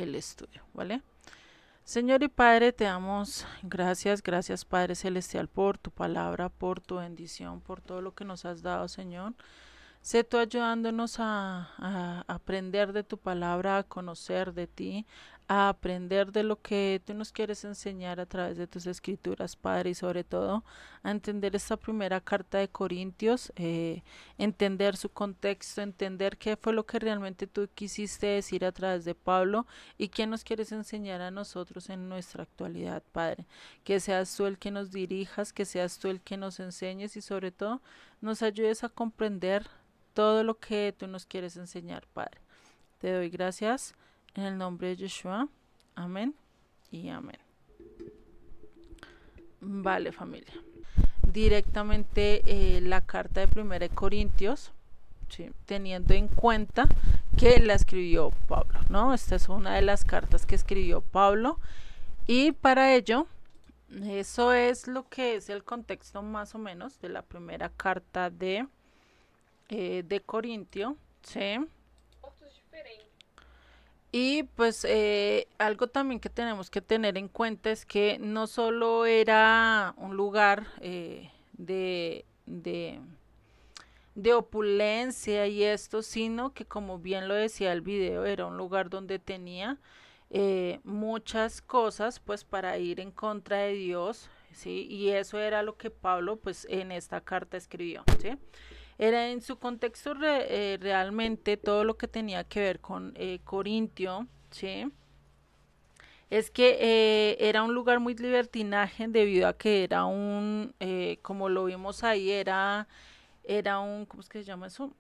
el estudio, ¿vale? Señor y Padre, te damos gracias, gracias Padre Celestial por tu palabra, por tu bendición, por todo lo que nos has dado, Señor. Sé tú ayudándonos a aprender de tu palabra, a conocer de ti, a aprender de lo que tú nos quieres enseñar a través de tus escrituras, Padre, y sobre todo a entender esta primera carta de Corintios, entender su contexto, entender qué fue lo que realmente tú quisiste decir a través de Pablo y qué nos quieres enseñar a nosotros en nuestra actualidad, Padre. Que seas tú el que nos dirijas, que seas tú el que nos enseñes y sobre todo nos ayudes a comprender todo lo que tú nos quieres enseñar, Padre. Te doy gracias en el nombre de Yeshua. Amén y amén. Vale, familia. Directamente la carta de 1 Corintios, ¿sí? Teniendo en cuenta que la escribió Pablo, ¿no? Esta es una de las cartas que escribió Pablo y para ello, eso es lo que es el contexto más o menos de la primera carta de Corintio, ¿sí? Y pues algo también que tenemos que tener en cuenta es que no solo era un lugar de opulencia y esto, sino que como bien lo decía el video, era un lugar donde tenía muchas cosas pues para ir en contra de Dios, ¿sí? Y eso era lo que Pablo pues en esta carta escribió, ¿sí? Era en su contexto realmente todo lo que tenía que ver con Corintio, ¿sí? Es que era un lugar muy libertinaje debido a que era como lo vimos ahí, era un, ¿cómo es que se llama eso?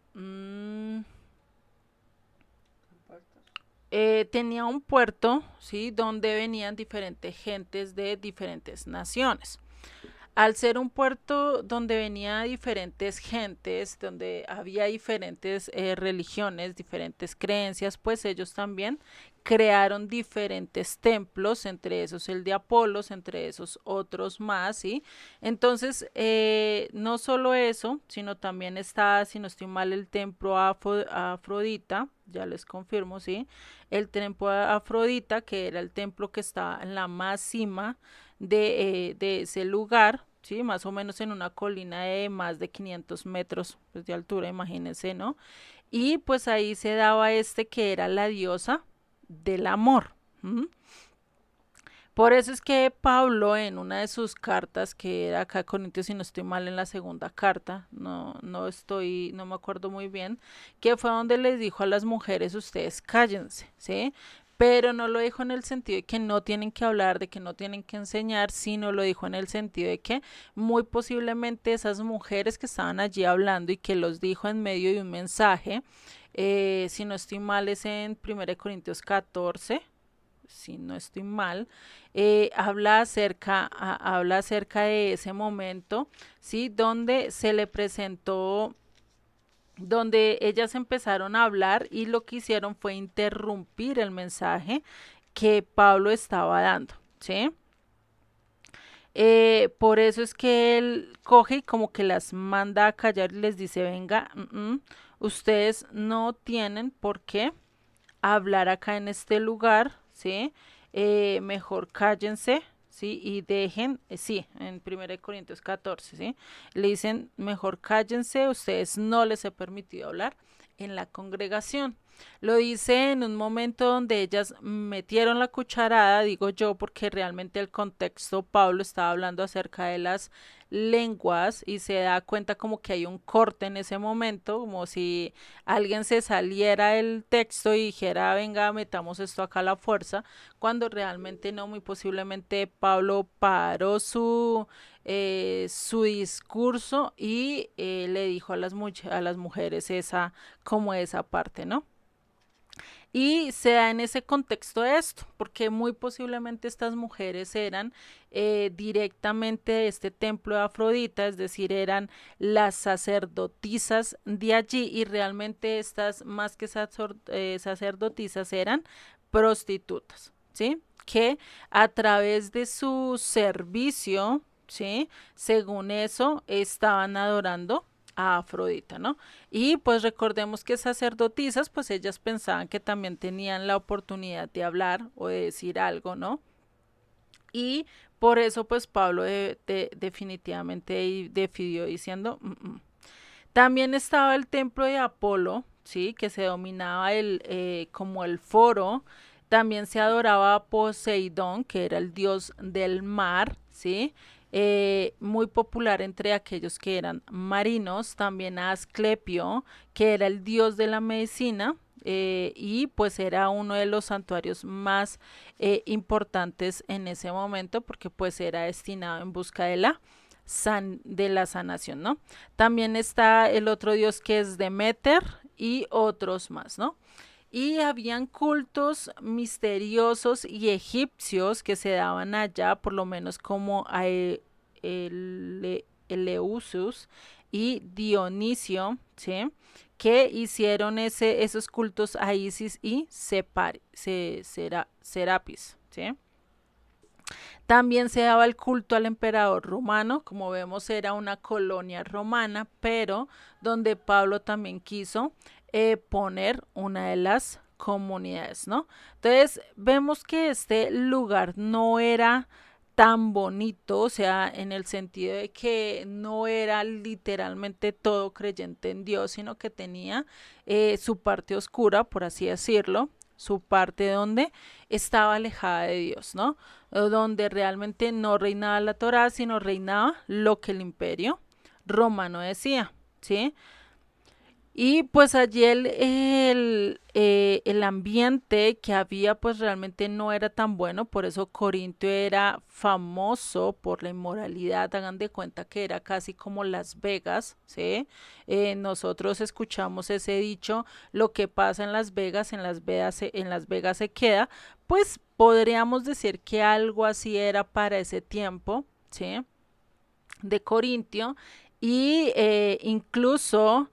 Tenía un puerto, ¿sí? Donde venían diferentes gentes de diferentes naciones. Al ser un puerto donde venía diferentes gentes, donde había diferentes religiones, diferentes creencias, pues ellos también crearon diferentes templos, entre esos el de Apolos, entre esos otros más, ¿sí? Entonces, no solo eso, sino también está, si no estoy mal, el templo Afrodita, ya les confirmo, ¿sí? El templo Afrodita, que era el templo que estaba en la más cima de ese lugar, ¿sí? Más o menos en una colina de más de 500 metros pues, de altura, imagínense, ¿no? Y pues ahí se daba que era la diosa del amor. ¿Mm? Por eso es que Pablo en una de sus cartas, que era acá a Corintios, si no estoy mal en la segunda carta, no me acuerdo muy bien, que fue donde les dijo a las mujeres, ustedes cállense, ¿sí? Pero no lo dijo en el sentido de que no tienen que hablar, de que no tienen que enseñar, sino lo dijo en el sentido de que muy posiblemente esas mujeres que estaban allí hablando y que los dijo en medio de un mensaje, si no estoy mal es en 1 Corintios 14, si no estoy mal, habla acerca de ese momento, ¿sí? Donde se le presentó, donde ellas empezaron a hablar y lo que hicieron fue interrumpir el mensaje que Pablo estaba dando, ¿sí? Por eso es que él coge y como que las manda a callar y les dice, venga, ustedes no tienen por qué hablar acá en este lugar, ¿sí? Mejor cállense, ¿sí? Y dejen, sí, en 1 Corintios 14, ¿sí? Le dicen, mejor cállense, ustedes no les he permitido hablar en la congregación. Lo dice en un momento donde ellas metieron la cucharada, digo yo, porque realmente el contexto, Pablo estaba hablando acerca de las lenguas y se da cuenta como que hay un corte en ese momento, como si alguien se saliera del texto y dijera, venga, metamos esto acá a la fuerza, cuando realmente no, muy posiblemente Pablo paró su discurso y le dijo a las mujeres como esa parte, ¿no? Y se da en ese contexto esto, porque muy posiblemente estas mujeres eran directamente de este templo de Afrodita, es decir, eran las sacerdotisas de allí y realmente estas más que sacerdotisas eran prostitutas, ¿sí? Que a través de su servicio, ¿sí? Según eso, estaban adorando a Afrodita, ¿no? Y pues recordemos que sacerdotisas, pues ellas pensaban que también tenían la oportunidad de hablar o de decir algo, ¿no? Y por eso pues Pablo definitivamente decidió diciendo, También estaba el templo de Apolo, ¿sí? Que se dominaba como el foro. También se adoraba a Poseidón, que era el dios del mar, ¿sí? Muy popular entre aquellos que eran marinos. También a Asclepio, que era el dios de la medicina. Y pues era uno de los santuarios más importantes en ese momento porque pues era destinado en busca de de la sanación, ¿no? También está el otro dios que es Demeter y otros más, ¿no? Y habían cultos misteriosos y egipcios que se daban allá, por lo menos como a Eleusis y Dionisio, ¿sí? Que hicieron esos cultos a Isis y Serapis, ¿sí? También se daba el culto al emperador romano, como vemos era una colonia romana, pero donde Pablo también quiso poner una de las comunidades, ¿no? Entonces vemos que este lugar no era tan bonito, o sea, en el sentido de que no era literalmente todo creyente en Dios, sino que tenía su parte oscura, por así decirlo, su parte donde estaba alejada de Dios, ¿no? Donde realmente no reinaba la Torá, sino reinaba lo que el imperio romano decía, ¿sí? Y pues allí el ambiente que había pues realmente no era tan bueno, por eso Corintio era famoso por la inmoralidad, hagan de cuenta que era casi como Las Vegas, ¿sí? Nosotros escuchamos ese dicho, lo que pasa en Las Vegas se queda, pues podríamos decir que algo así era para ese tiempo, ¿sí? De Corintio y incluso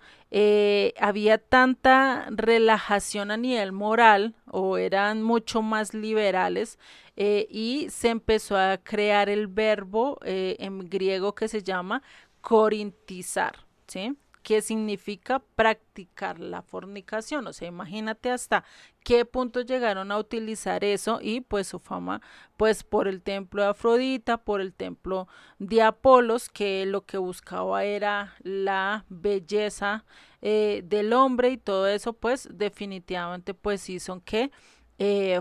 había tanta relajación a nivel moral o eran mucho más liberales y se empezó a crear el verbo en griego que se llama corintizar, ¿sí? Que significa practicar la fornicación, o sea, imagínate hasta qué punto llegaron a utilizar eso y pues su fama, pues por el templo de Afrodita, por el templo de Apolos, que lo que buscaba era la belleza del hombre y todo eso, pues definitivamente pues hizo que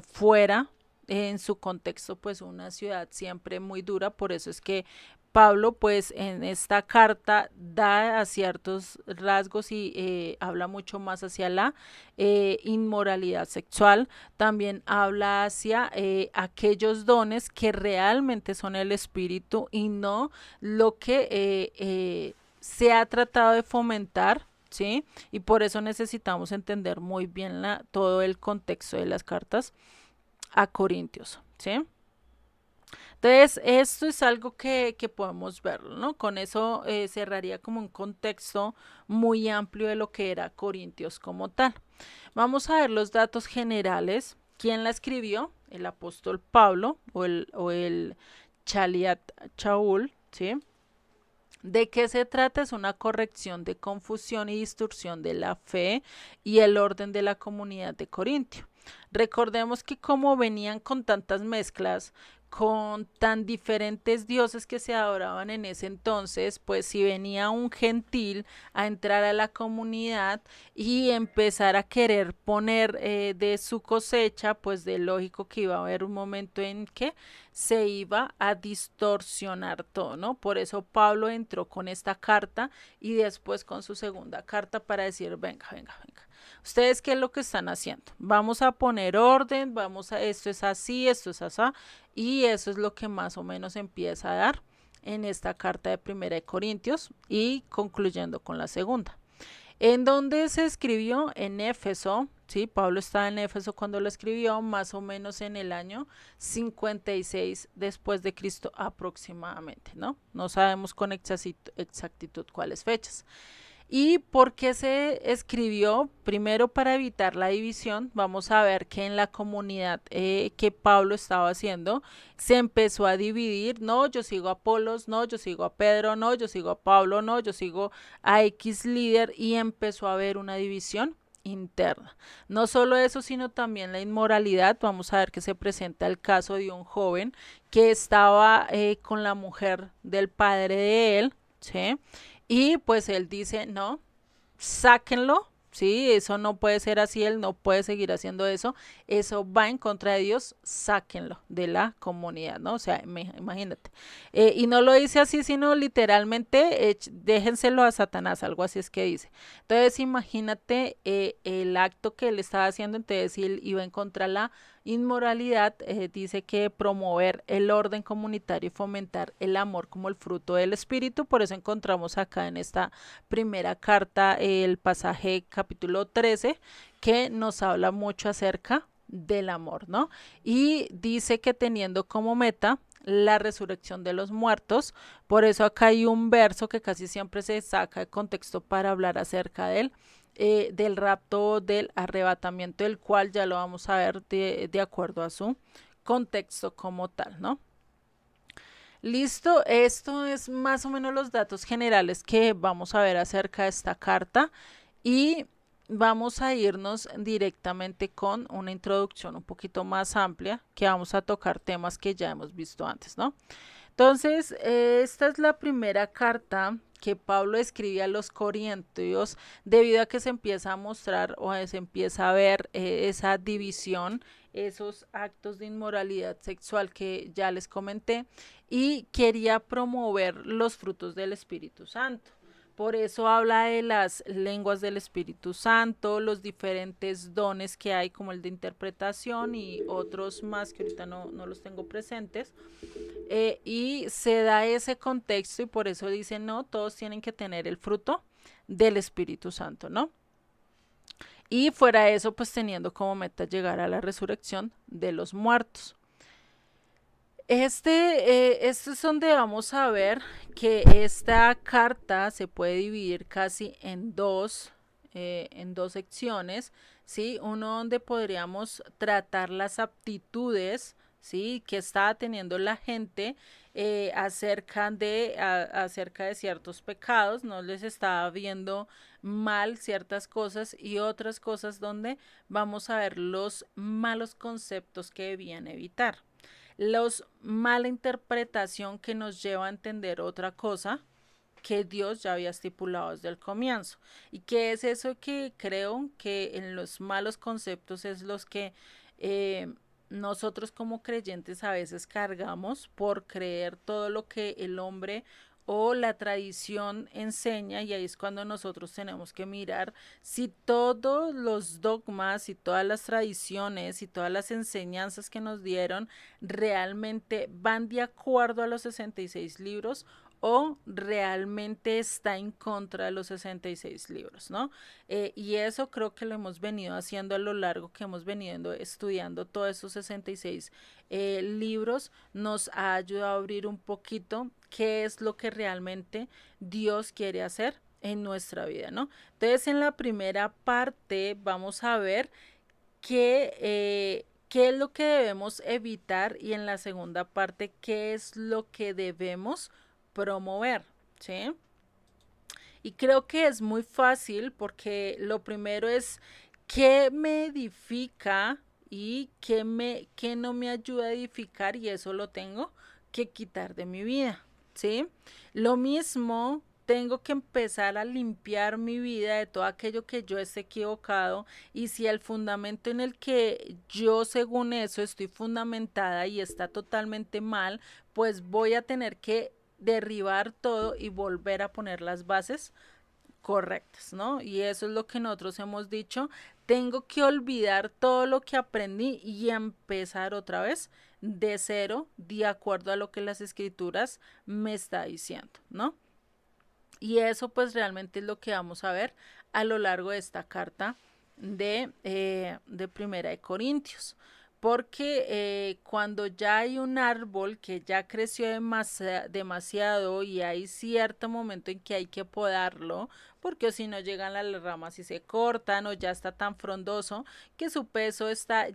fuera en su contexto pues una ciudad siempre muy dura, por eso es que Pablo pues en esta carta da a ciertos rasgos y habla mucho más hacia la inmoralidad sexual, también habla hacia aquellos dones que realmente son el espíritu y no lo que se ha tratado de fomentar, ¿sí? Y por eso necesitamos entender muy bien todo el contexto de las cartas a Corintios, ¿sí? Entonces, esto es algo que podemos verlo, ¿no? Con eso cerraría como un contexto muy amplio de lo que era Corintios como tal. Vamos a ver los datos generales. ¿Quién la escribió? El apóstol Pablo o el Chaliat Chaul, ¿sí? ¿De qué se trata? Es una corrección de confusión y distorsión de la fe y el orden de la comunidad de Corintio. Recordemos que como venían con tantas mezclas, con tan diferentes dioses que se adoraban en ese entonces, pues si venía un gentil a entrar a la comunidad y empezar a querer poner de su cosecha, pues de lógico que iba a haber un momento en que se iba a distorsionar todo, ¿no? Por eso Pablo entró con esta carta y después con su segunda carta para decir, venga, venga, venga. ¿Ustedes qué es lo que están haciendo? Vamos a poner orden, esto es así, esto es así, y eso es lo que más o menos empieza a dar en esta carta de Primera de Corintios y concluyendo con la segunda. ¿En dónde se escribió? En Éfeso, ¿sí? Pablo estaba en Éfeso cuando lo escribió, más o menos en el año 56 después de Cristo aproximadamente, ¿no? No sabemos con exactitud cuáles fechas. ¿Y por qué se escribió? Primero para evitar la división. Vamos a ver que en la comunidad que Pablo estaba haciendo se empezó a dividir. No, yo sigo a Apolos, no, yo sigo a Pedro, no, yo sigo a Pablo, no, yo sigo a X líder y empezó a haber una división interna. No solo eso, sino también la inmoralidad. Vamos a ver que se presenta el caso de un joven que estaba con la mujer del padre de él, ¿sí? Y pues él dice, no, sáquenlo, sí, eso no puede ser así, él no puede seguir haciendo eso va en contra de Dios, sáquenlo de la comunidad, ¿no? O sea, imagínate. Y no lo dice así, sino literalmente, déjenselo a Satanás, algo así es que dice. Entonces, imagínate el acto que él estaba haciendo, entonces él iba en contra de la inmoralidad, dice que promover el orden comunitario y fomentar el amor como el fruto del espíritu, por eso encontramos acá en esta primera carta el pasaje capítulo 13 que nos habla mucho acerca del amor, ¿no? Y dice que teniendo como meta la resurrección de los muertos, por eso acá hay un verso que casi siempre se saca de contexto para hablar acerca de él, del rapto, del arrebatamiento, del cual ya lo vamos a ver de acuerdo a su contexto como tal, ¿no? Listo, esto es más o menos los datos generales que vamos a ver acerca de esta carta y vamos a irnos directamente con una introducción un poquito más amplia que vamos a tocar temas que ya hemos visto antes, ¿no? Entonces, esta es la primera carta que Pablo escribe a los corintios debido a que se empieza a mostrar o se empieza a ver esa división, esos actos de inmoralidad sexual que ya les comenté y quería promover los frutos del Espíritu Santo. Por eso habla de las lenguas del Espíritu Santo, los diferentes dones que hay, como el de interpretación y otros más que ahorita no los tengo presentes. Y se da ese contexto y por eso dicen, no, todos tienen que tener el fruto del Espíritu Santo, ¿no? Y fuera de eso, pues teniendo como meta llegar a la resurrección de los muertos. Este es donde vamos a ver que esta carta se puede dividir casi en dos secciones, ¿sí? Uno donde podríamos tratar las aptitudes, ¿sí? Que estaba teniendo la gente acerca de ciertos pecados, no les estaba viendo mal ciertas cosas y otras cosas donde vamos a ver los malos conceptos que debían evitar los mala interpretación que nos lleva a entender otra cosa que Dios ya había estipulado desde el comienzo. ¿Y qué es eso que creo que en los malos conceptos es los que nosotros como creyentes a veces cargamos por creer todo lo que el hombre o la tradición enseña y ahí es cuando nosotros tenemos que mirar si todos los dogmas y todas las tradiciones y todas las enseñanzas que nos dieron realmente van de acuerdo a los 66 libros o realmente está en contra de los 66 libros, ¿no? Y eso creo que lo hemos venido haciendo a lo largo que hemos venido estudiando todos esos 66 libros, nos ha ayudado a abrir un poquito qué es lo que realmente Dios quiere hacer en nuestra vida, ¿no? Entonces, en la primera parte vamos a ver qué es lo que debemos evitar y en la segunda parte qué es lo que debemos promover, ¿sí? Y creo que es muy fácil porque lo primero es qué me edifica y qué no me ayuda a edificar y eso lo tengo que quitar de mi vida, ¿sí? Lo mismo tengo que empezar a limpiar mi vida de todo aquello que yo esté equivocado y si el fundamento en el que yo según eso estoy fundamentada y está totalmente mal, pues voy a tener que derribar todo y volver a poner las bases correctas, ¿no? Y eso es lo que nosotros hemos dicho. Tengo que olvidar todo lo que aprendí y empezar otra vez de cero, de acuerdo a lo que las escrituras me está diciendo, ¿no? Y eso pues realmente es lo que vamos a ver a lo largo de esta carta de Primera de Corintios. Porque cuando ya hay un árbol que ya creció demasiado y hay cierto momento en que hay que podarlo, porque si no llegan las ramas y se cortan o ya está tan frondoso que su peso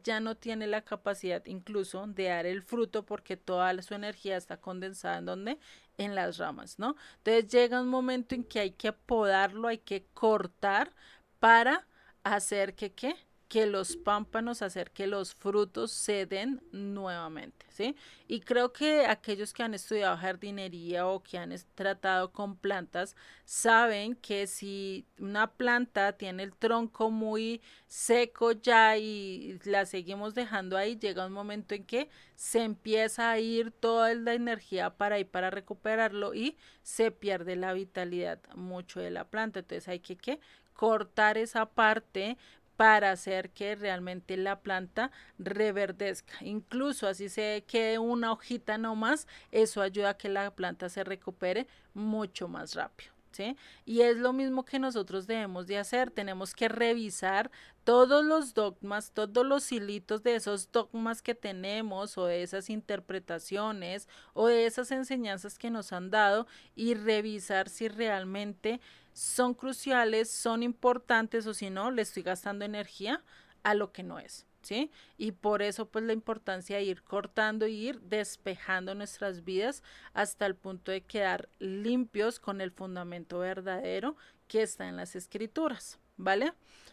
ya no tiene la capacidad incluso de dar el fruto porque toda su energía está condensada en donde en las ramas, ¿no? Entonces llega un momento en que hay que podarlo, hay que cortar para hacer que los pámpanos, hacer que los frutos se den nuevamente, ¿sí? Y creo que aquellos que han estudiado jardinería o que han tratado con plantas saben que si una planta tiene el tronco muy seco ya y la seguimos dejando ahí, llega un momento en que se empieza a ir toda la energía para ahí para recuperarlo y se pierde la vitalidad mucho de la planta. Entonces hay que cortar esa parte para hacer que realmente la planta reverdezca. Incluso así se quede una hojita nomás, eso ayuda a que la planta se recupere mucho más rápido. ¿Sí? Y es lo mismo que nosotros debemos de hacer, tenemos que revisar todos los dogmas, todos los hilitos de esos dogmas que tenemos o de esas interpretaciones o de esas enseñanzas que nos han dado y revisar si realmente son cruciales, son importantes o si no, le estoy gastando energía a lo que no es. ¿Sí? Y por eso pues la importancia de ir cortando y ir despejando nuestras vidas hasta el punto de quedar limpios con el fundamento verdadero que está en las escrituras, ¿vale?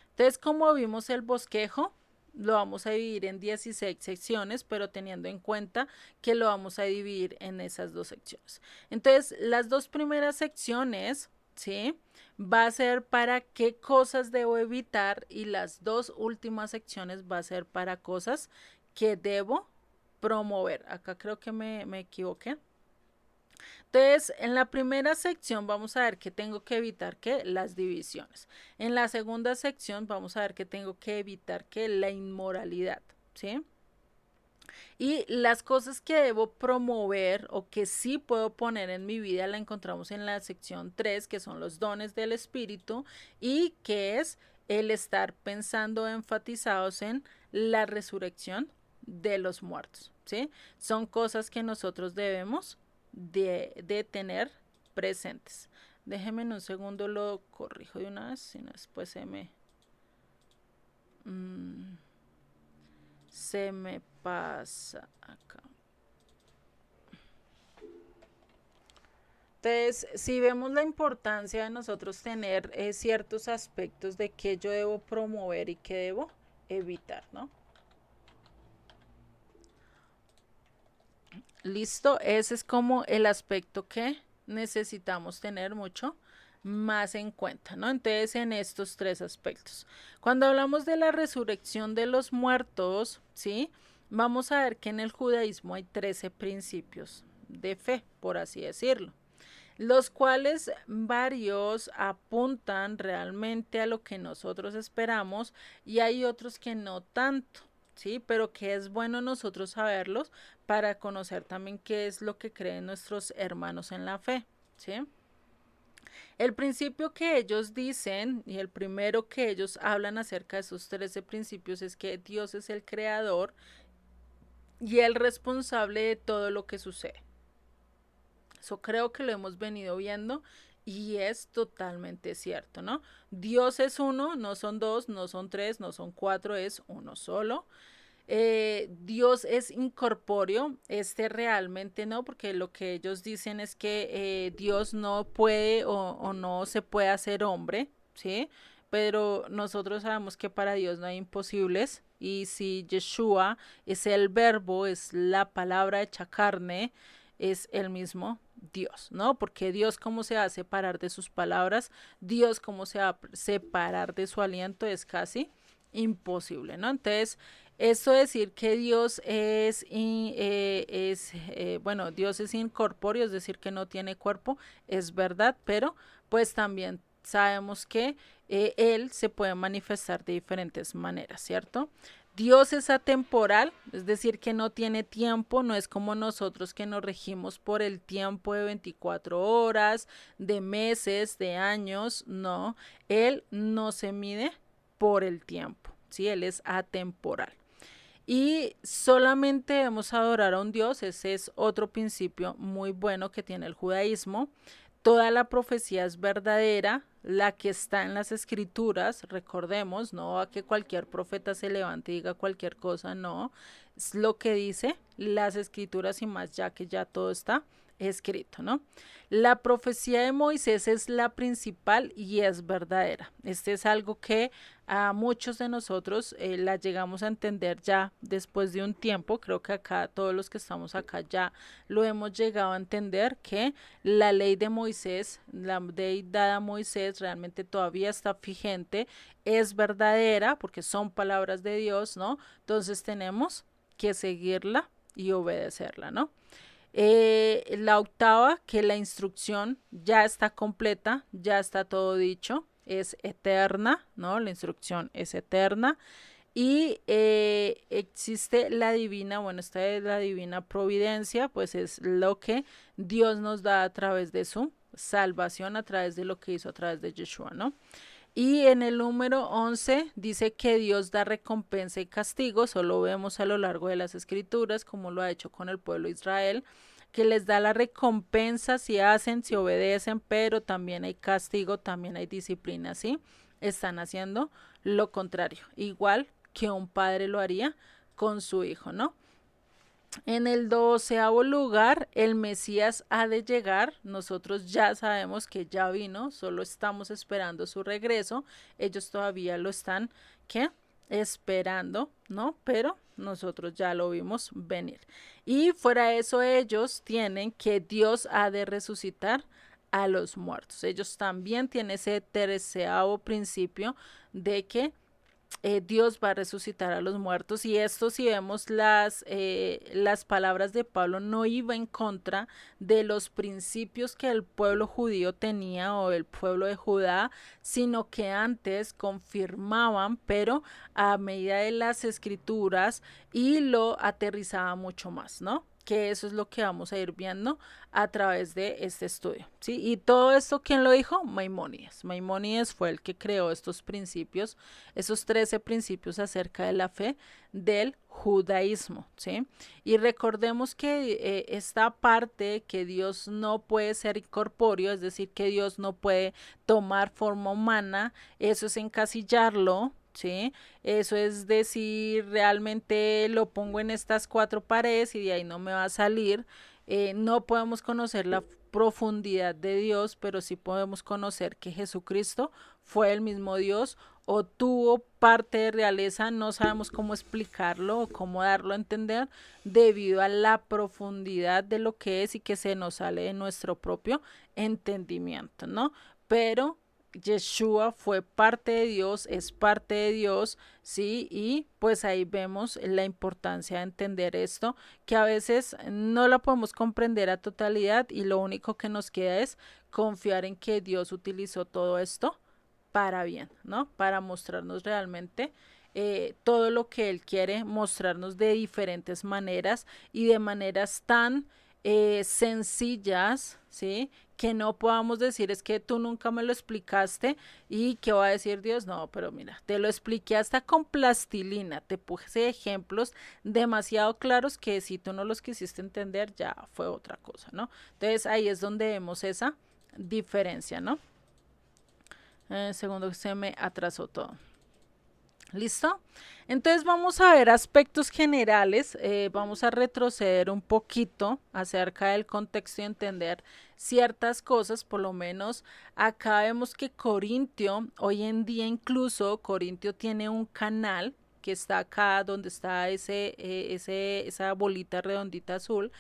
Entonces, como vimos el bosquejo, lo vamos a dividir en 16 secciones, pero teniendo en cuenta que lo vamos a dividir en esas dos secciones. Entonces, las dos primeras secciones, ¿sí? Va a ser para qué cosas debo evitar y las dos últimas secciones va a ser para cosas que debo promover. Acá creo que me equivoqué. Entonces, en la primera sección vamos a ver que tengo que evitar que las divisiones. En la segunda sección vamos a ver que tengo que evitar que la inmoralidad, ¿sí? Y las cosas que debo promover o que sí puedo poner en mi vida la encontramos en la sección 3, que son los dones del espíritu y que es el estar pensando enfatizados en la resurrección de los muertos, ¿sí? Son cosas que nosotros debemos de tener presentes. Déjenme en un segundo, lo corrijo de una vez, si no después se me pasa acá. Entonces, si vemos la importancia de nosotros tener ciertos aspectos de qué yo debo promover y qué debo evitar, ¿no? Listo, ese es como el aspecto que necesitamos tener mucho más en cuenta, ¿no? Entonces, en estos tres aspectos. Cuando hablamos de la resurrección de los muertos, ¿sí? Vamos a ver que en el judaísmo hay 13 principios de fe, por así decirlo, los cuales varios apuntan realmente a lo que nosotros esperamos y hay otros que no tanto, ¿sí? Pero que es bueno nosotros saberlos para conocer también qué es lo que creen nuestros hermanos en la fe, ¿sí? El principio que ellos dicen y el primero que ellos hablan acerca de esos 13 principios es que Dios es el creador y el responsable de todo lo que sucede. Eso creo que lo hemos venido viendo y es totalmente cierto, ¿no? Dios es uno, no son dos, no son tres, no son cuatro, es uno solo. Dios es incorpóreo, realmente no, porque lo que ellos dicen es que Dios no puede o no se puede hacer hombre, ¿sí? Pero nosotros sabemos que para Dios no hay imposibles y si Yeshua es el verbo, es la palabra hecha carne, es el mismo Dios, ¿no? Porque Dios cómo se va a separar de sus palabras, Dios cómo se va a separar de su aliento es casi imposible, ¿no? Entonces, esto decir que Dios bueno, Dios es incorpóreo, es decir, que no tiene cuerpo, es verdad, pero pues también sabemos que Él se puede manifestar de diferentes maneras, ¿cierto? Dios es atemporal, es decir, que no tiene tiempo, no es como nosotros que nos regimos por el tiempo de 24 horas, de meses, de años, no, Él no se mide por el tiempo, ¿sí? Él es atemporal. Y solamente debemos adorar a un Dios, ese es otro principio muy bueno que tiene el judaísmo. toda la profecía es verdadera, la que está en las escrituras, recordemos, no a que cualquier profeta se levante y diga cualquier cosa, no, es lo que dice las escrituras y más ya que ya todo está escrito, ¿no? La profecía de Moisés es la principal y es verdadera. Este es algo que a muchos de nosotros la llegamos a entender ya después de un tiempo. Creo que acá, todos los que estamos acá ya lo hemos llegado a entender, que la ley de Moisés, la ley dada a Moisés realmente todavía está vigente, es verdadera porque son palabras de Dios, ¿no? Entonces tenemos que seguirla y obedecerla, ¿no? La octava, que la instrucción ya está completa, ya está todo dicho, es eterna, ¿no? La instrucción es eterna. Y existe la divina, bueno, esta es la divina providencia, pues es lo que Dios nos da a través de su salvación, a través de lo que hizo a través de Yeshua, ¿no? Y en el número 11 dice que Dios da recompensa y castigo, solo vemos a lo largo de las escrituras como lo ha hecho con el pueblo de Israel, que les da la recompensa si hacen, si obedecen, pero también hay castigo, también hay disciplina, ¿sí? Están haciendo lo contrario, igual que un padre lo haría con su hijo, ¿no? En el 12º lugar, el Mesías ha de llegar. Nosotros ya sabemos que ya vino, solo estamos esperando su regreso. Ellos todavía lo están, ¿qué? Esperando, ¿no? Pero nosotros ya lo vimos venir. Y fuera de eso, ellos tienen que Dios ha de resucitar a los muertos. Ellos también tienen ese 13º principio de que Dios va a resucitar a los muertos, y esto, si vemos las palabras de Pablo, no iba en contra de los principios que el pueblo judío tenía o el pueblo de Judá, sino que antes confirmaban, pero a medida de las escrituras, y lo aterrizaba mucho más, ¿no? Que eso es lo que vamos a ir viendo a través de este estudio, ¿sí? Y todo esto, ¿quién lo dijo? Maimónides. Maimónides fue el que creó estos principios, esos 13 principios acerca de la fe del judaísmo, ¿sí? Y recordemos que esta parte que Dios no puede ser incorpóreo, es decir, que Dios no puede tomar forma humana, eso es encasillarlo, ¿sí? Eso es decir, realmente lo pongo en estas 4 paredes y de ahí no me va a salir. No podemos conocer la profundidad de Dios, pero sí podemos conocer que Jesucristo fue el mismo Dios o tuvo parte de realeza, no sabemos cómo explicarlo o cómo darlo a entender debido a la profundidad de lo que es y que se nos sale de nuestro propio entendimiento, ¿no? Pero Yeshua fue parte de Dios, es parte de Dios, ¿sí? Y pues ahí vemos la importancia de entender esto, que a veces no la podemos comprender a totalidad y lo único que nos queda es confiar en que Dios utilizó todo esto para bien, ¿no? Para mostrarnos realmente todo lo que Él quiere mostrarnos de diferentes maneras y de maneras tan sencillas, ¿sí? Que no podamos decir es que tú nunca me lo explicaste y qué va a decir Dios, no, pero mira, te lo expliqué hasta con plastilina, te puse ejemplos demasiado claros que si tú no los quisiste entender ya fue otra cosa, ¿no? Entonces ahí es donde vemos esa diferencia, ¿no? Segundo que se me atrasó todo. ¿Listo? Entonces vamos a ver aspectos generales, vamos a retroceder un poquito acerca del contexto y entender ciertas cosas, por lo menos acá vemos que Corintio, hoy en día incluso Corintio tiene un canal que está acá donde está esa bolita redondita azul,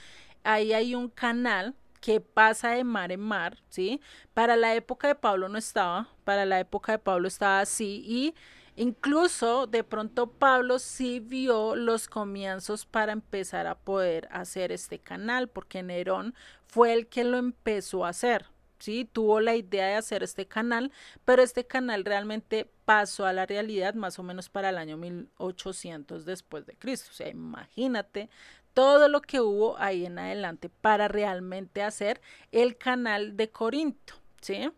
ahí hay un canal que pasa de mar en mar, ¿sí? Para la época de Pablo no estaba, para la época de Pablo estaba así y incluso de pronto Pablo sí vio los comienzos para empezar a poder hacer este canal, porque Nerón fue el que lo empezó a hacer, ¿sí? Tuvo la idea de hacer este canal, pero este canal realmente pasó a la realidad más o menos para el año 1800 después de Cristo. O sea, imagínate todo lo que hubo ahí en adelante para realmente hacer el canal de Corinto, ¿sí?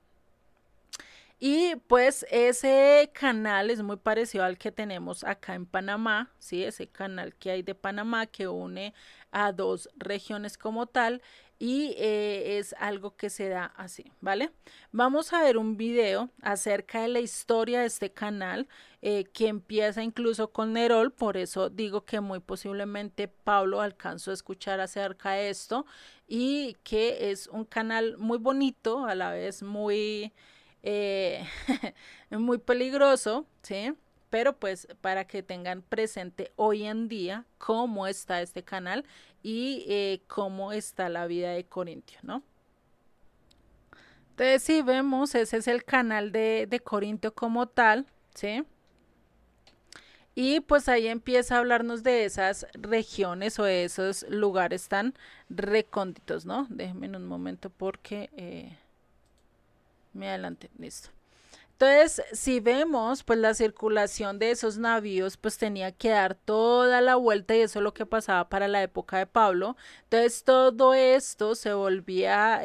Y pues ese canal es muy parecido al que tenemos acá en Panamá, ¿sí? Ese canal que hay de Panamá que une a 2 regiones como tal. y es algo que se da así, ¿vale? Vamos a ver un video acerca de la historia de este canal que empieza incluso con Nerol, por eso digo que muy posiblemente Pablo alcanzó a escuchar acerca de esto y que es un canal muy bonito, a la vez muy, eh, muy peligroso, ¿sí? Pero pues para que tengan presente hoy en día cómo está este canal y cómo está la vida de Corintio, ¿no? Entonces, si vemos, ese es el canal de Corintio como tal, ¿sí? Y pues ahí empieza a hablarnos de esas regiones o de esos lugares tan recónditos, ¿no? Déjenme en un momento porque me adelanté, listo. Entonces, si vemos, pues la circulación de esos navíos, pues tenía que dar toda la vuelta y eso es lo que pasaba para la época de Pablo. Entonces, todo esto se volvía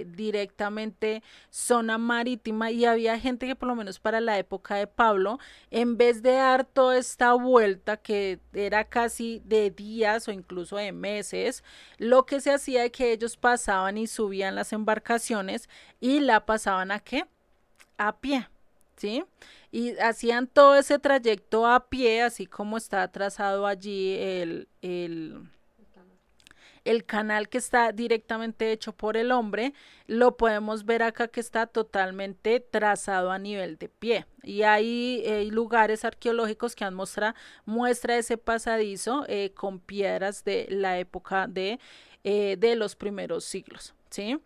directamente zona marítima y había gente que por lo menos para la época de Pablo, en vez de dar toda esta vuelta que era casi de días o incluso de meses, lo que se hacía es que ellos pasaban y subían las embarcaciones y la pasaban a qué? A pie. ¿Sí? Y hacían todo ese trayecto a pie, así como está trazado allí el canal que está directamente hecho por el hombre, lo podemos ver acá que está totalmente trazado a nivel de pie. Y hay lugares arqueológicos que han muestra ese pasadizo con piedras de la época de los primeros siglos. ¿Sí?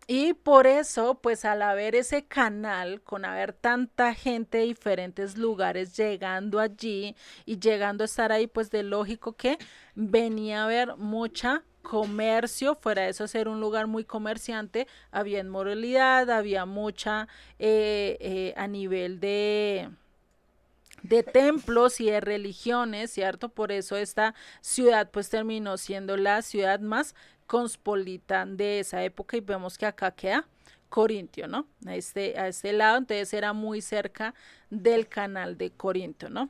Y por eso, pues al haber ese canal, con haber tanta gente de diferentes lugares llegando allí y llegando a estar ahí, pues de lógico que venía a haber mucha comercio, fuera de eso ser un lugar muy comerciante, había inmoralidad, había mucha a nivel de templos y de religiones, ¿cierto? Por eso esta ciudad pues terminó siendo la ciudad más cosmopolita de esa época y vemos que acá queda Corintio, ¿no? A este lado, entonces era muy cerca del canal de Corinto, ¿no?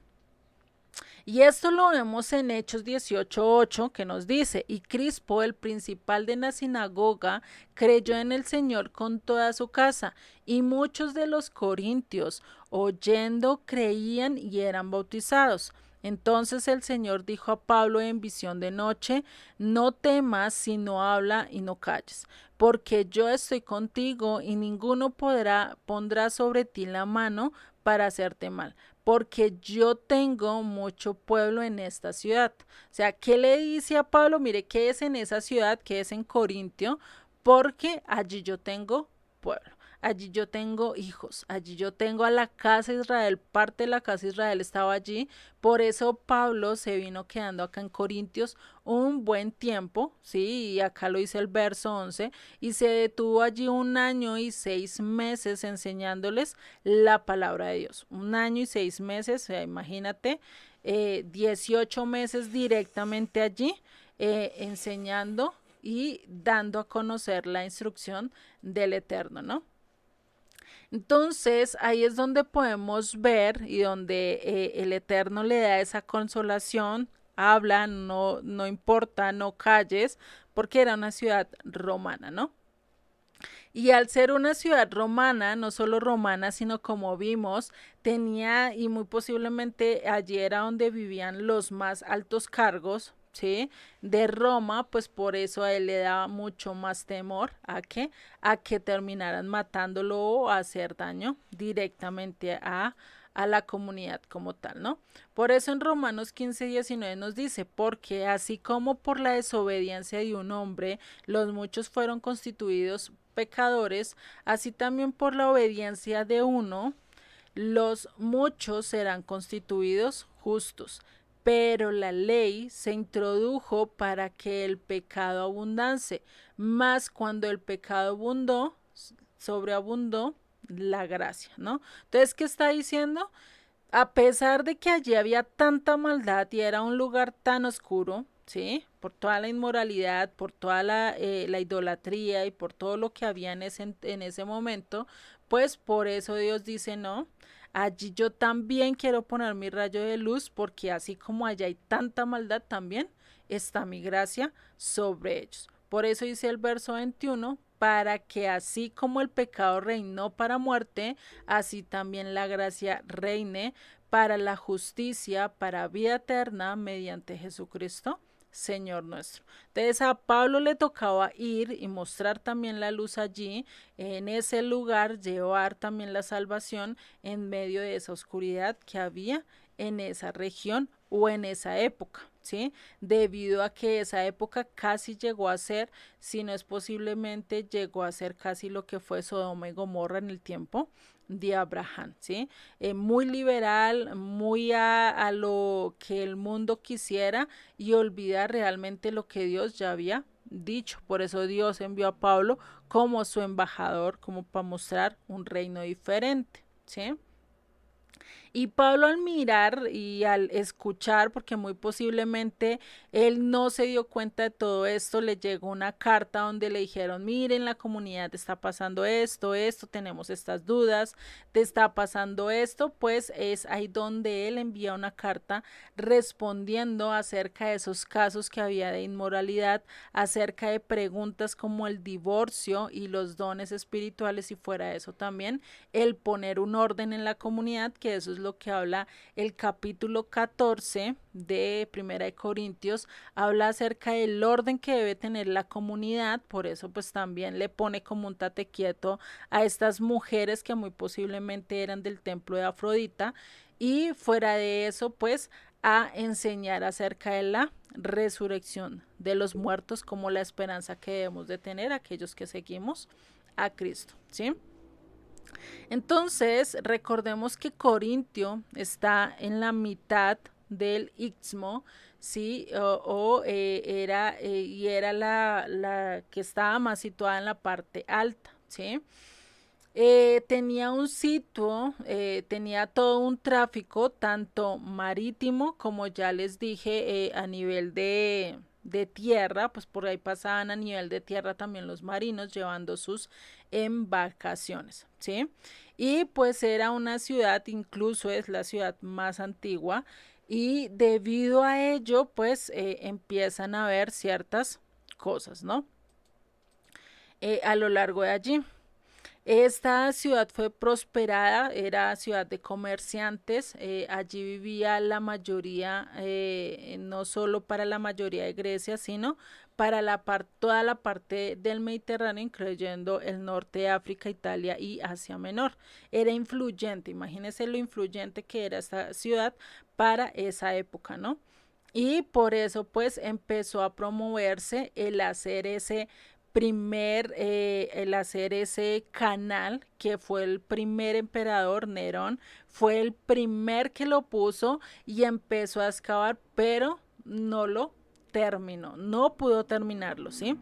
Y esto lo vemos en Hechos 18:8 que nos dice, y Crispo, el principal de la sinagoga, creyó en el Señor con toda su casa, y muchos de los corintios, oyendo, creían y eran bautizados. Entonces el Señor dijo a Pablo en visión de noche, no temas, sino habla y no calles, porque yo estoy contigo y ninguno pondrá sobre ti la mano para hacerte mal, porque yo tengo mucho pueblo en esta ciudad. O sea, ¿qué le dice a Pablo? Mire, ¿qué es en esa ciudad? ¿Qué es en Corintio? Porque allí yo tengo pueblo. Allí yo tengo hijos, allí yo tengo a la casa de Israel, parte de la casa de Israel estaba allí, por eso Pablo se vino quedando acá en Corintios un buen tiempo, sí, y acá lo dice el verso 11, y se detuvo allí 1 año y 6 meses enseñándoles la palabra de Dios. 1 año y 6 meses, imagínate, 18 meses directamente allí enseñando y dando a conocer la instrucción del Eterno, ¿no? Entonces ahí es donde podemos ver y donde el Eterno le da esa consolación, habla, no, no importa, no calles, porque era una ciudad romana, ¿no? Y al ser una ciudad romana, no solo romana, sino como vimos, tenía y muy posiblemente allí era donde vivían los más altos cargos, ¿sí? De Roma, pues por eso a él le daba mucho más temor a que terminaran matándolo o a hacer daño directamente a la comunidad como tal, ¿no? Por eso en Romanos 15:19 nos dice, porque así como por la desobediencia de un hombre los muchos fueron constituidos pecadores, así también por la obediencia de uno, los muchos serán constituidos justos. Pero la ley se introdujo para que el pecado abundase, mas cuando el pecado abundó, sobreabundó la gracia, ¿no? Entonces, ¿qué está diciendo? A pesar de que allí había tanta maldad y era un lugar tan oscuro, ¿sí? Por toda la inmoralidad, por toda la idolatría y por todo lo que había en ese momento, pues por eso Dios dice, no, allí yo también quiero poner mi rayo de luz porque así como allá hay tanta maldad también está mi gracia sobre ellos. Por eso dice el verso 21, para que así como el pecado reinó para muerte, así también la gracia reine para la justicia, para vida eterna, mediante Jesucristo, Señor nuestro. Entonces a Pablo le tocaba ir y mostrar también la luz allí, en ese lugar, llevar también la salvación en medio de esa oscuridad que había en esa región o en esa época, ¿sí? Debido a que esa época casi llegó a ser, si no es posiblemente, llegó a ser casi lo que fue Sodoma y Gomorra en el tiempo de Abraham, ¿sí? Muy liberal, muy a lo que el mundo quisiera y olvida realmente lo que Dios ya había dicho. Por eso Dios envió a Pablo como su embajador, como para mostrar un reino diferente, ¿sí? Y Pablo al mirar y al escuchar, porque muy posiblemente él no se dio cuenta de todo esto, le llegó una carta donde le dijeron, miren, la comunidad está pasando esto, tenemos estas dudas, te está pasando esto, pues es ahí donde él envía una carta respondiendo acerca de esos casos que había de inmoralidad, acerca de preguntas como el divorcio y los dones espirituales y fuera de eso también el poner un orden en la comunidad, que eso es lo que habla el capítulo 14 de Primera de Corintios, habla acerca del orden que debe tener la comunidad. Por eso pues también le pone como un tate quieto a estas mujeres que muy posiblemente eran del templo de Afrodita, y fuera de eso pues a enseñar acerca de la resurrección de los muertos como la esperanza que debemos de tener aquellos que seguimos a Cristo, ¿sí? Entonces, recordemos que Corintio está en la mitad del Istmo, ¿sí? Era la que estaba más situada en la parte alta, ¿sí? Tenía un sitio, tenía todo un tráfico, tanto marítimo como ya les dije, a nivel de tierra, pues por ahí pasaban a nivel de tierra también los marinos llevando sus embarcaciones, ¿sí? Y pues era una ciudad, incluso es la ciudad más antigua, y debido a ello, pues empiezan a haber ciertas cosas, ¿no? A lo largo de allí. Esta ciudad fue prosperada, era ciudad de comerciantes, allí vivía la mayoría, no solo para la mayoría de Grecia, sino para toda la parte del Mediterráneo, incluyendo el norte de África, Italia y Asia Menor. Era influyente, imagínense lo influyente que era esta ciudad para esa época, ¿no? Y por eso pues empezó a promoverse el hacer ese canal, que fue el primer emperador Nerón, fue el primer que lo puso y empezó a excavar, pero no lo terminó, no pudo terminarlo, ¿sí?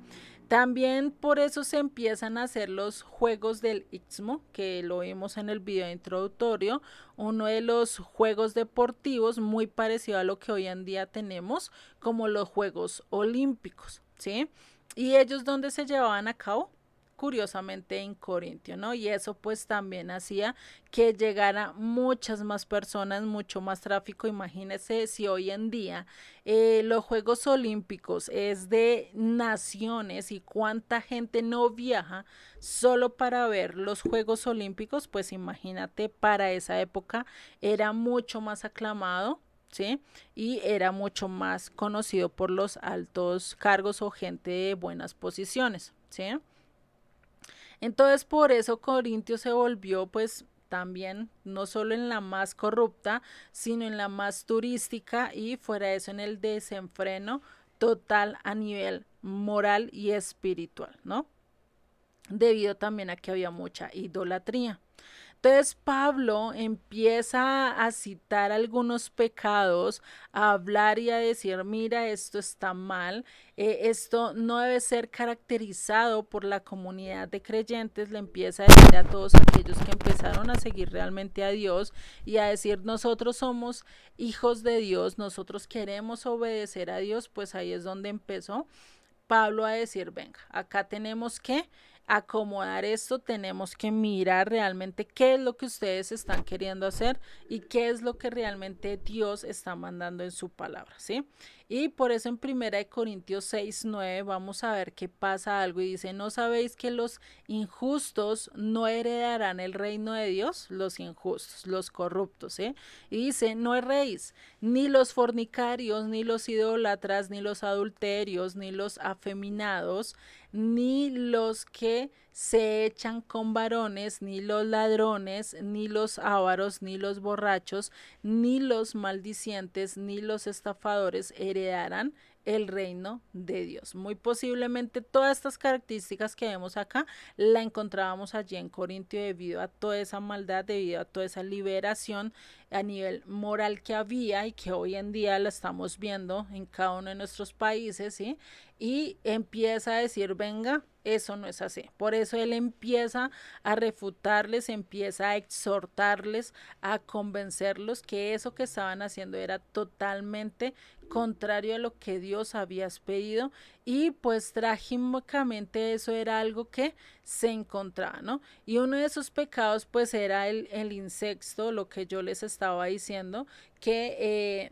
También por eso se empiezan a hacer los juegos del Istmo, que lo vimos en el video introductorio, uno de los juegos deportivos muy parecido a lo que hoy en día tenemos como los Juegos Olímpicos, ¿sí? ¿Y ellos dónde se llevaban a cabo? Curiosamente en Corintio, ¿no? Y eso pues también hacía que llegara muchas más personas, mucho más tráfico. Imagínense si hoy en día los Juegos Olímpicos es de naciones y cuánta gente no viaja solo para ver los Juegos Olímpicos, pues imagínate, para esa época era mucho más aclamado, ¿sí? Y era mucho más conocido por los altos cargos o gente de buenas posiciones, ¿sí? Entonces por eso Corintio se volvió pues también no solo en la más corrupta, sino en la más turística y fuera de eso en el desenfreno total a nivel moral y espiritual, ¿no? Debido también a que había mucha idolatría. Entonces Pablo empieza a citar algunos pecados, a hablar y a decir, mira, esto está mal, esto no debe ser caracterizado por la comunidad de creyentes, le empieza a decir a todos aquellos que empezaron a seguir realmente a Dios y a decir, nosotros somos hijos de Dios, nosotros queremos obedecer a Dios, pues ahí es donde empezó Pablo a decir, venga, acá tenemos que acomodar esto, tenemos que mirar realmente qué es lo que ustedes están queriendo hacer y qué es lo que realmente Dios está mandando en su palabra, ¿sí? Y por eso en 1 Corintios 6:9 vamos a ver que pasa algo y dice, ¿no sabéis que los injustos no heredarán el reino de Dios? Los injustos, los corruptos, ¿sí? Y dice, no erréis, ni los fornicarios, ni los idólatras, ni los adulterios, ni los afeminados, ni los que se echan con varones, ni los ladrones, ni los ávaros, ni los borrachos, ni los maldicientes, ni los estafadores heredarán el reino de Dios. Muy posiblemente todas estas características que vemos acá la encontrábamos allí en Corintio debido a toda esa maldad, debido a toda esa liberación a nivel moral que había y que hoy en día la estamos viendo en cada uno de nuestros países, ¿sí? Y empieza a decir, venga, eso no es así. Por eso él empieza a refutarles, empieza a exhortarles, a convencerlos que eso que estaban haciendo era totalmente contrario a lo que Dios había pedido y pues trágicamente eso era algo que se encontraba, ¿no? Y uno de esos pecados pues era el incesto, lo que yo les estaba diciendo, que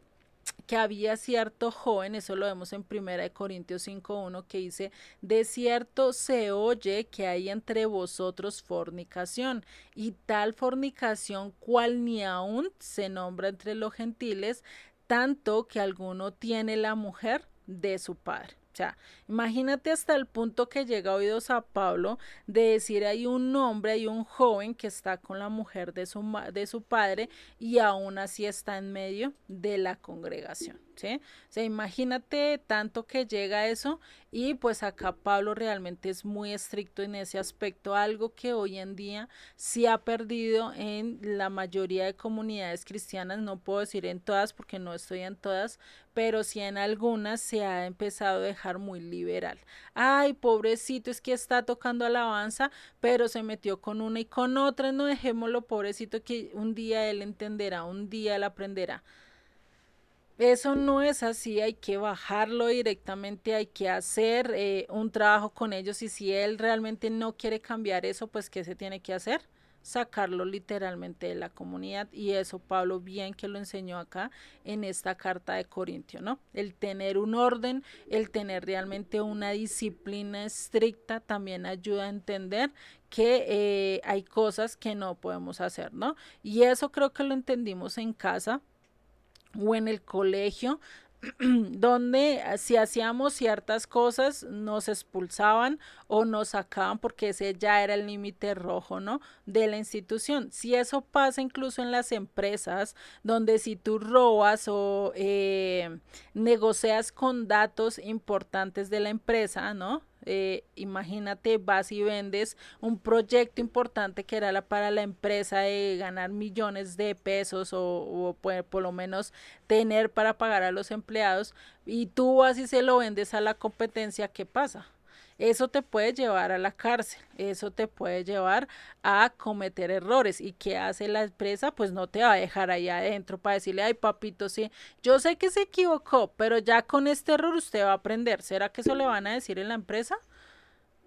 había cierto joven, eso lo vemos en 1 Corintios 5:1, que dice, de cierto se oye que hay entre vosotros fornicación, y tal fornicación cual ni aún se nombra entre los gentiles, tanto que alguno tiene la mujer de su padre. O sea, imagínate hasta el punto que llega a oídos a Pablo de decir hay un hombre, hay un joven que está con la mujer de su padre y aún así está en medio de la congregación, ¿sí? O sea, imagínate tanto que llega a eso y pues acá Pablo realmente es muy estricto en ese aspecto, algo que hoy en día sí ha perdido en la mayoría de comunidades cristianas, no puedo decir en todas porque no estoy en todas, pero sí en algunas se ha empezado a dejar muy liberal. Ay, pobrecito, es que está tocando alabanza, pero se metió con una y con otra, no dejémoslo, pobrecito, que un día él entenderá, un día él aprenderá. Eso no es así, hay que bajarlo directamente, hay que hacer un trabajo con ellos y si él realmente no quiere cambiar eso, pues ¿qué se tiene que hacer? Sacarlo literalmente de la comunidad y eso Pablo bien que lo enseñó acá en esta carta de Corintio, ¿no? El tener un orden, el tener realmente una disciplina estricta también ayuda a entender que hay cosas que no podemos hacer, ¿no? Y eso creo que lo entendimos en casa o en el colegio, donde si hacíamos ciertas cosas nos expulsaban o nos sacaban porque ese ya era el límite rojo, ¿no? De la institución. Si eso pasa incluso en las empresas, donde si tú robas o negocias con datos importantes de la empresa, ¿no? Imagínate, vas y vendes un proyecto importante que era para la empresa de ganar millones de pesos o por lo menos tener para pagar a los empleados y tú vas y se lo vendes a la competencia, ¿qué pasa? Eso te puede llevar a la cárcel, eso te puede llevar a cometer errores. ¿Y qué hace la empresa? Pues no te va a dejar ahí adentro para decirle, ay papito, sí, yo sé que se equivocó, pero ya con este error usted va a aprender. ¿Será que eso le van a decir en la empresa?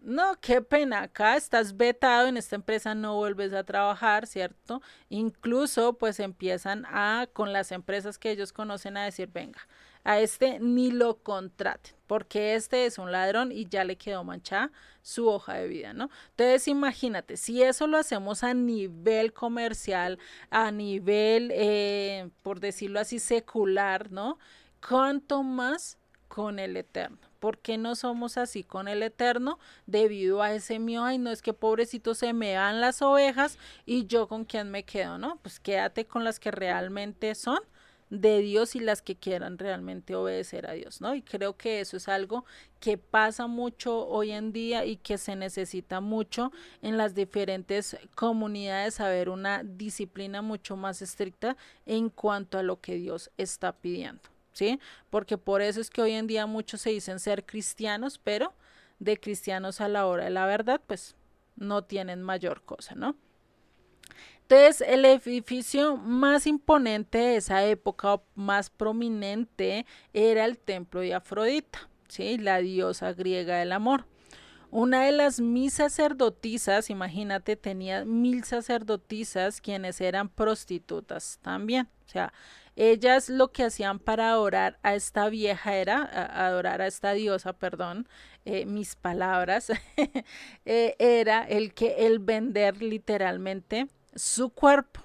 No, qué pena, acá estás vetado, en esta empresa no vuelves a trabajar, ¿cierto? Incluso pues empiezan con las empresas que ellos conocen a decir, venga, a este ni lo contraten, porque este es un ladrón y ya le quedó manchada su hoja de vida, ¿no? Entonces imagínate, si eso lo hacemos a nivel comercial, a nivel, por decirlo así, secular, ¿no? ¿Cuánto más con el Eterno? ¿Por qué no somos así con el Eterno? Debido a ese mío, ay, no es que pobrecito se me van las ovejas y yo con quién me quedo, ¿no? Pues quédate con las que realmente son de Dios y las que quieran realmente obedecer a Dios, ¿no? Y creo que eso es algo que pasa mucho hoy en día y que se necesita mucho en las diferentes comunidades, saber una disciplina mucho más estricta en cuanto a lo que Dios está pidiendo. ¿Sí? Porque por eso es que hoy en día muchos se dicen ser cristianos, pero de cristianos a la hora de la verdad, pues no tienen mayor cosa, ¿no? Entonces, el edificio más imponente de esa época, o más prominente, era el templo de Afrodita, ¿sí? La diosa griega del amor. Una de las mis sacerdotisas, imagínate, tenía 1000 sacerdotisas quienes eran prostitutas también. O sea, ellas lo que hacían para adorar a esta vieja era, adorar a esta diosa, perdón, mis palabras, era el vender literalmente su cuerpo.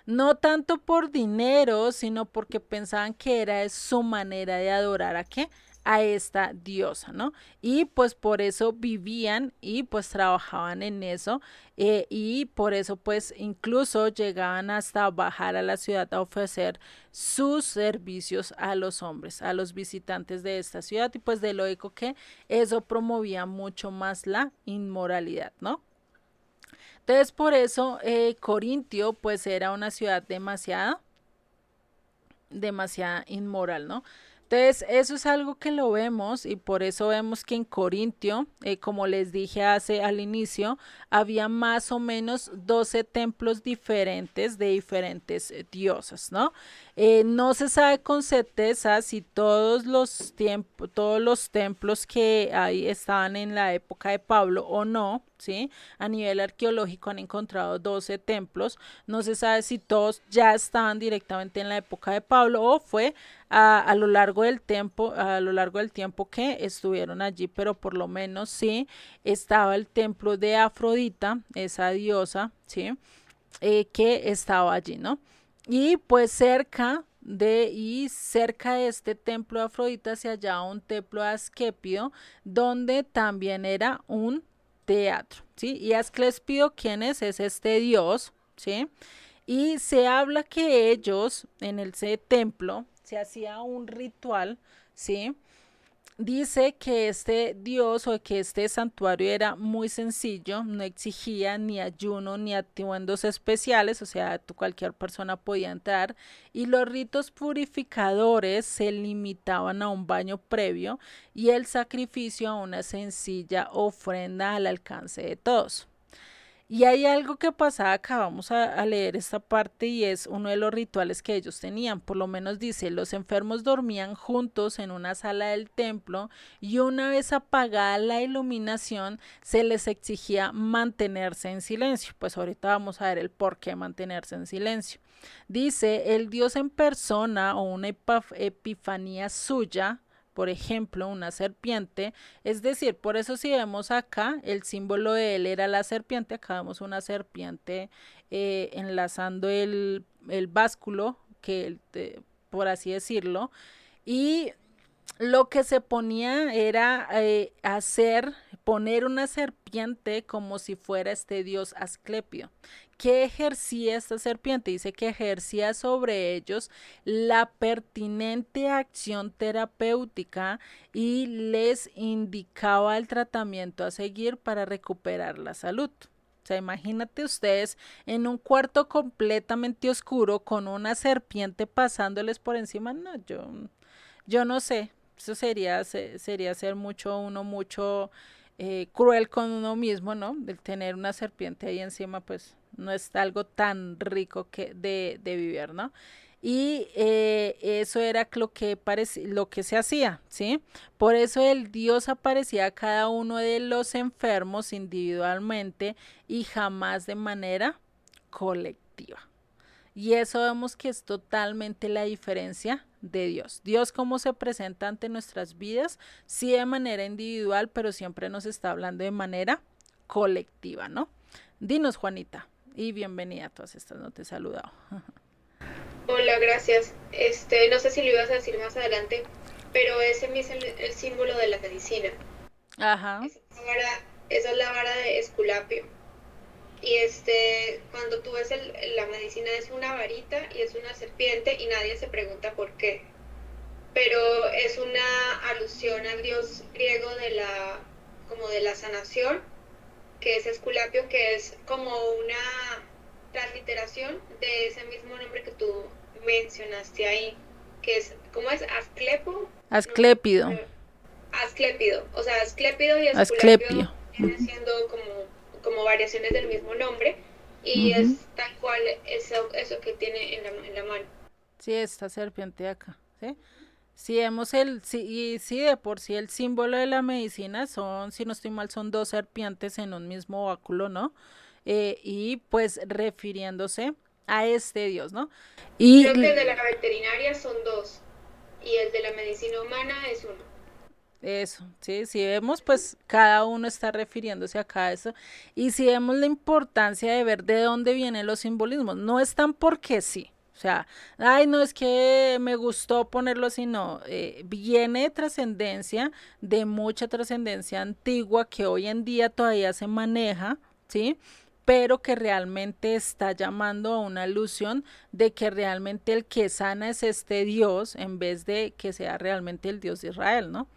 No tanto por dinero, sino porque pensaban que era su manera de adorar a qué, a esta diosa, ¿no? Y pues por eso vivían y pues trabajaban en eso, y por eso pues incluso llegaban hasta bajar a la ciudad a ofrecer sus servicios a los hombres, a los visitantes de esta ciudad, y pues de lógico que eso promovía mucho más la inmoralidad, ¿no? Entonces por eso Corintio pues era una ciudad demasiada inmoral, ¿no? Entonces, eso es algo que lo vemos y por eso vemos que en Corintio, como les dije hace al inicio, había más o menos 12 templos diferentes de diferentes diosas, ¿no? No se sabe con certeza si todos los templos que ahí estaban en la época de Pablo o no, ¿sí? A nivel arqueológico han encontrado 12 templos. No se sabe si todos ya estaban directamente en la época de Pablo o fue a lo largo del tiempo que estuvieron allí, pero por lo menos sí estaba el templo de Afrodita, esa diosa, ¿sí? Que estaba allí, ¿no? Y pues cerca de este templo de Afrodita se hallaba un templo de Asclepio, donde también era un teatro, ¿sí? Y Asclepio, ¿quién es? Es este dios, ¿sí? Y se habla que ellos en ese templo se hacía un ritual, ¿sí? Dice que este dios o que este santuario era muy sencillo, no exigía ni ayuno ni atuendos especiales, o sea, cualquier persona podía entrar, y los ritos purificadores se limitaban a un baño previo y el sacrificio a una sencilla ofrenda al alcance de todos. Y hay algo que pasaba acá, vamos a leer esta parte y es uno de los rituales que ellos tenían. Por lo menos dice, los enfermos dormían juntos en una sala del templo y una vez apagada la iluminación se les exigía mantenerse en silencio. Pues ahorita vamos a ver el por qué mantenerse en silencio. Dice, el Dios en persona o una epifanía suya, por ejemplo, una serpiente, es decir, por eso si vemos acá, el símbolo de él era la serpiente, acá vemos una serpiente enlazando el básculo, por así decirlo, y lo que se ponía era poner una serpiente como si fuera este dios Asclepio. ¿Qué ejercía esta serpiente? Dice que ejercía sobre ellos la pertinente acción terapéutica y les indicaba el tratamiento a seguir para recuperar la salud. O sea, imagínate ustedes en un cuarto completamente oscuro con una serpiente pasándoles por encima. No, yo no sé, eso sería ser mucho cruel con uno mismo, ¿no? El tener una serpiente ahí encima, pues no es algo tan rico de vivir, ¿no? Y eso era lo que se hacía, ¿sí? Por eso el Dios aparecía a cada uno de los enfermos individualmente y jamás de manera colectiva. Y eso vemos que es totalmente la diferencia de Dios. Dios cómo se presenta ante nuestras vidas, sí de manera individual, pero siempre nos está hablando de manera colectiva, ¿no? Dinos, Juanita, y bienvenida a todas estas, no te he saludado. Hola, gracias. No sé si lo ibas a decir más adelante, pero ese es el símbolo de la medicina. Ajá, Esa es la vara de Esculapio. Y cuando tú ves la medicina es una varita y es una serpiente y nadie se pregunta por qué. Pero es una alusión al dios griego como de la sanación, que es Esculapio, que es como una transliteración de ese mismo nombre que tú mencionaste ahí, que es, ¿cómo es? Asclepo, no me Asclépido, acuerdo. Asclépido, o sea, Asclépido y Asclepio. Esculapio vienen siendo como variaciones del mismo nombre y Ujú. es tal cual eso que tiene en la mano. Sí, esta serpiente de acá, ¿sí? Si vemos y sí, de por sí el símbolo de la medicina son, si no estoy mal, son dos serpientes en un mismo báculo, ¿no? Y pues refiriéndose a este dios, ¿no? Y Creo que el de la veterinaria son dos y el de la medicina humana es uno. eso, sí, si vemos, pues cada uno está refiriéndose acá a eso. Y si vemos la importancia de ver de dónde vienen los simbolismos, no están porque sí. O sea, ay, no es que me gustó ponerlo así, no. Viene de trascendencia, de mucha trascendencia antigua que hoy en día todavía se maneja, ¿sí? Pero que realmente está llamando a una alusión de que realmente el que sana es este Dios en vez de que sea realmente el Dios de Israel, ¿no?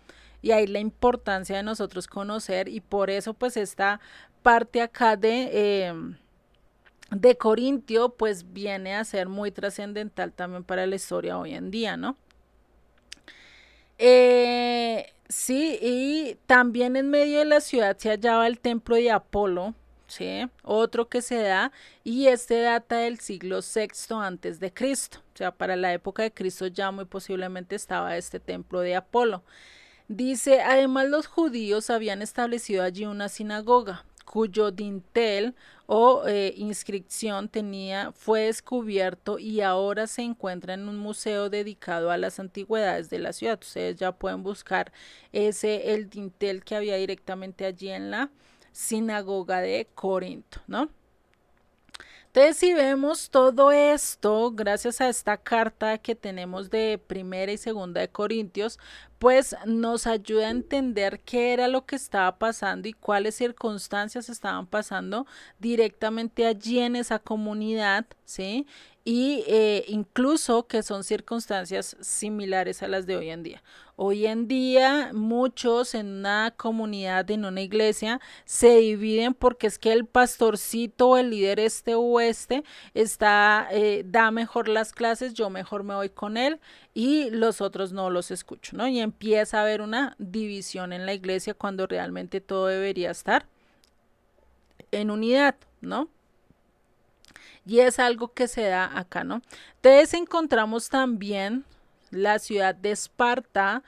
Y ahí la importancia de nosotros conocer y por eso pues esta parte acá de Corintio pues viene a ser muy trascendental también para la historia hoy en día, ¿no? Sí, y también en medio de la ciudad se hallaba el templo de Apolo, ¿sí? Otro que se da, y este data del siglo sexto antes de Cristo. O sea, para la época de Cristo ya muy posiblemente estaba este templo de Apolo. Dice, además los judíos habían establecido allí una sinagoga, cuyo dintel o inscripción fue descubierto y ahora se encuentra en un museo dedicado a las antigüedades de la ciudad. Ustedes ya pueden buscar el dintel que había directamente allí en la sinagoga de Corinto, ¿no? Entonces, si vemos todo esto, gracias a esta carta que tenemos de primera y segunda de Corintios, pues nos ayuda a entender qué era lo que estaba pasando y cuáles circunstancias estaban pasando directamente allí en esa comunidad, ¿sí? Y incluso que son circunstancias similares a las de hoy en día. Hoy en día muchos en una comunidad, en una iglesia, se dividen porque es que el pastorcito o el líder este o oeste da mejor las clases, yo mejor me voy con él y los otros no los escucho, ¿no? Y empieza a haber una división en la iglesia cuando realmente todo debería estar en unidad, ¿no? Y es algo que se da acá, ¿no? Entonces encontramos también la ciudad de Esparta,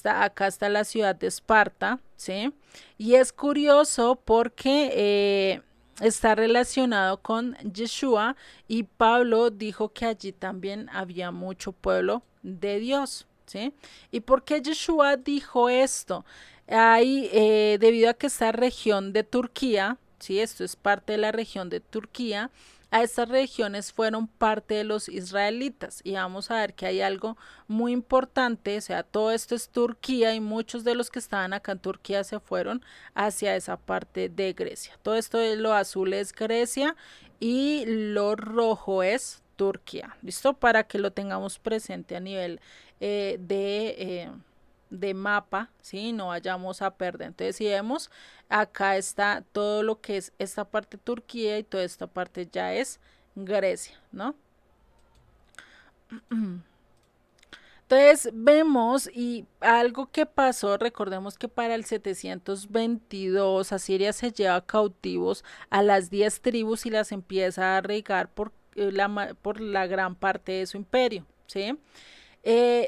acá está la ciudad de Esparta, ¿sí? Y es curioso porque está relacionado con Yeshua y Pablo dijo que allí también había mucho pueblo de Dios, ¿sí? ¿Y por qué Yeshua dijo esto? Debido a que esta región de Turquía, ¿sí? Esto es parte de la región de Turquía, a estas regiones fueron parte de los israelitas y vamos a ver que hay algo muy importante, o sea, todo esto es Turquía y muchos de los que estaban acá en Turquía se fueron hacia esa parte de Grecia. Todo esto de lo azul es Grecia y lo rojo es Turquía, ¿listo? Para que lo tengamos presente a nivel eh, de... Eh, de mapa, ¿sí? No vayamos a perder. Entonces, si vemos, acá está todo lo que es esta parte Turquía y toda esta parte ya es Grecia, ¿no? Entonces vemos y algo que pasó, recordemos que para el 722 Asiria se lleva cautivos a las 10 tribus y las empieza a regar por la gran parte de su imperio, ¿sí?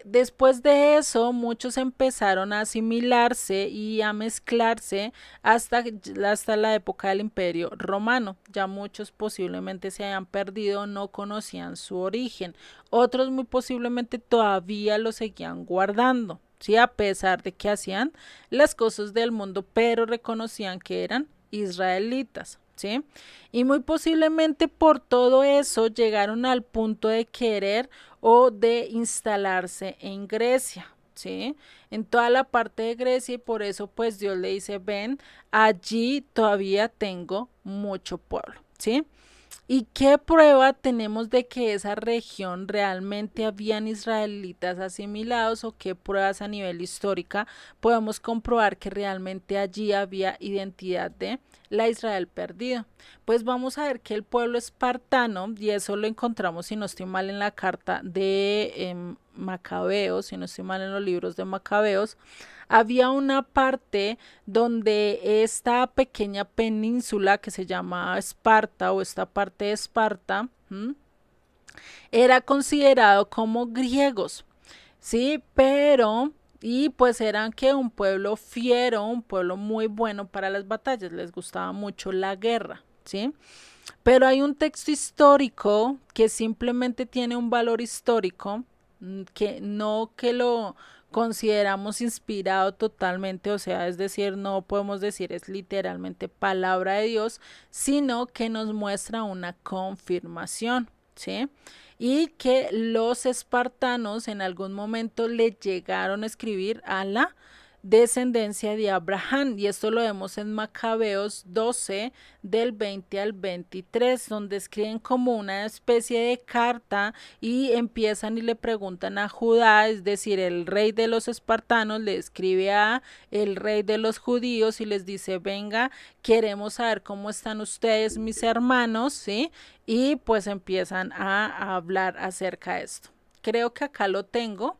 Después de eso, muchos empezaron a asimilarse y a mezclarse hasta la época del Imperio Romano. Ya muchos posiblemente se hayan perdido, no conocían su origen. Otros muy posiblemente todavía lo seguían guardando, ¿sí? A pesar de que hacían las cosas del mundo, pero reconocían que eran israelitas. ¿Sí? Y muy posiblemente por todo eso llegaron al punto de querer o de instalarse en Grecia, ¿sí? En toda la parte de Grecia y por eso pues Dios le dice, ven, allí todavía tengo mucho pueblo, ¿sí? ¿Y qué prueba tenemos de que esa región realmente habían israelitas asimilados o qué pruebas a nivel histórica podemos comprobar que realmente allí había identidad de la Israel perdida? Pues vamos a ver que el pueblo espartano, y eso lo encontramos si no estoy mal en la carta de Macabeos, si no estoy mal en los libros de Macabeos, había una parte donde esta pequeña península que se llama Esparta o esta parte de Esparta era considerado como griegos. Sí, pero, y pues eran que un pueblo fiero, un pueblo muy bueno para las batallas, les gustaba mucho la guerra, ¿sí? Pero hay un texto histórico que simplemente tiene un valor histórico, que no que lo consideramos inspirado totalmente, o sea, es decir, no podemos decir es literalmente palabra de Dios, sino que nos muestra una confirmación, ¿sí? Y que los espartanos en algún momento le llegaron a escribir a la descendencia de Abraham, y esto lo vemos en Macabeos 12 del 20 al 23, donde escriben como una especie de carta y empiezan y le preguntan a Judá, es decir, el rey de los espartanos le escribe a el rey de los judíos y les dice, venga, queremos saber cómo están ustedes, mis hermanos, ¿sí? Y pues empiezan a hablar acerca de esto. Creo que acá lo tengo.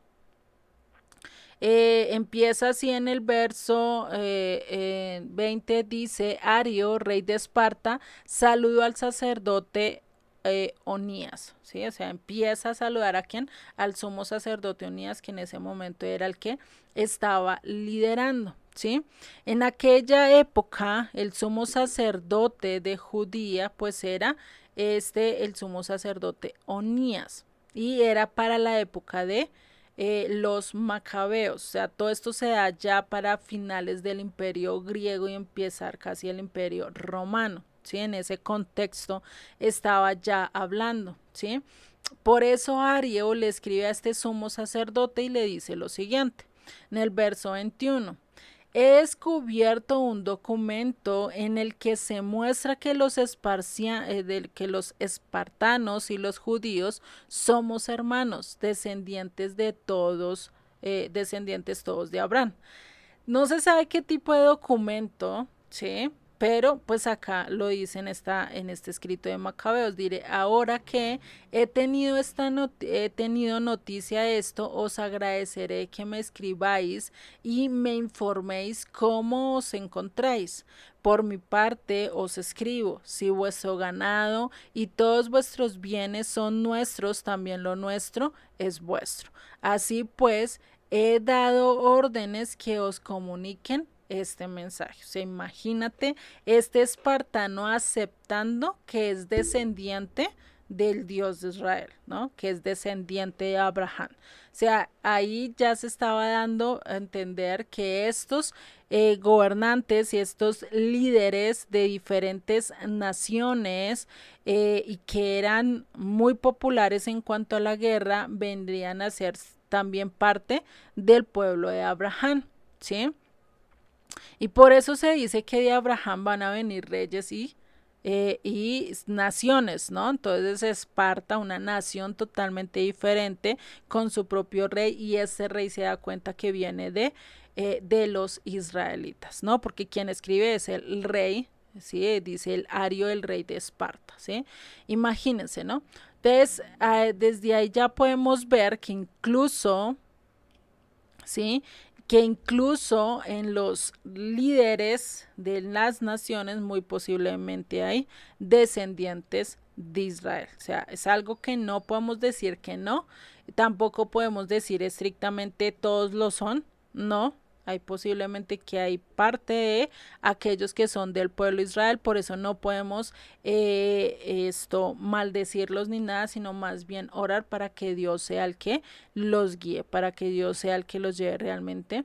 Empieza así en el verso 20, dice, Ario, rey de Esparta, saludó al sacerdote Onías, ¿sí? O sea, empieza a saludar a quien, al sumo sacerdote Onías, que en ese momento era el que estaba liderando, ¿sí? En aquella época, el sumo sacerdote de Judía, pues era el sumo sacerdote Onías, y era para la época de los macabeos, o sea, todo esto se da ya para finales del imperio griego y empezar casi el imperio romano, ¿sí? En ese contexto estaba ya hablando, ¿sí? Por eso Ario le escribe a este sumo sacerdote y le dice lo siguiente, en el verso 21. He descubierto un documento en el que se muestra que que los espartanos y los judíos somos hermanos, descendientes todos de Abraham. No se sabe qué tipo de documento, ¿sí? Pero pues acá lo dice en este escrito de Macabeos. Diré, ahora que he tenido noticia de esto, os agradeceré que me escribáis y me informéis cómo os encontráis. Por mi parte os escribo, si vuestro ganado y todos vuestros bienes son nuestros, también lo nuestro es vuestro. Así pues, he dado órdenes que os comuniquen este mensaje. O sea, imagínate este espartano aceptando que es descendiente del Dios de Israel, ¿no? Que es descendiente de Abraham. O sea, ahí ya se estaba dando a entender que estos gobernantes y estos líderes de diferentes naciones y que eran muy populares en cuanto a la guerra vendrían a ser también parte del pueblo de Abraham, ¿sí? Y por eso se dice que de Abraham van a venir reyes y naciones, ¿no? Entonces Esparta, una nación totalmente diferente, con su propio rey, y ese rey se da cuenta que viene de los israelitas, ¿no? Porque quien escribe es el rey, ¿sí? Dice el Ario, el rey de Esparta, ¿sí? Imagínense, ¿no? Entonces, desde ahí ya podemos ver que incluso, ¿sí? Que incluso en los líderes de las naciones muy posiblemente hay descendientes de Israel. O sea, es algo que no podemos decir que no, tampoco podemos decir estrictamente todos lo son, no. Hay posiblemente que hay parte de aquellos que son del pueblo de Israel, por eso no podemos maldecirlos ni nada, sino más bien orar para que Dios sea el que los guíe, para que Dios sea el que los lleve realmente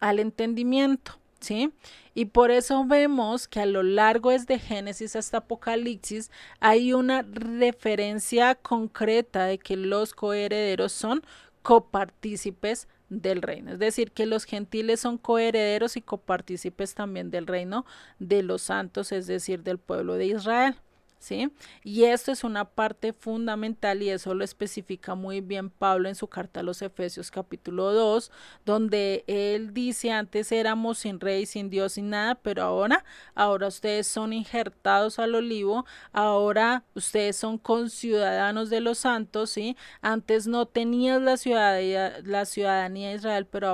al entendimiento, ¿sí? Y por eso vemos que a lo largo desde Génesis hasta Apocalipsis hay una referencia concreta de que los coherederos son copartícipes del reino, es decir, que los gentiles son coherederos y copartícipes también del reino de los santos, es decir, del pueblo de Israel. ¿Sí? Y esto es una parte fundamental y eso lo especifica muy bien Pablo en su carta a los Efesios capítulo 2, donde él dice, antes éramos sin rey, sin Dios, sin nada, pero ahora ustedes son injertados al olivo, ahora ustedes son conciudadanos de los santos, ¿sí? Antes no tenías la ciudadanía de Israel, pero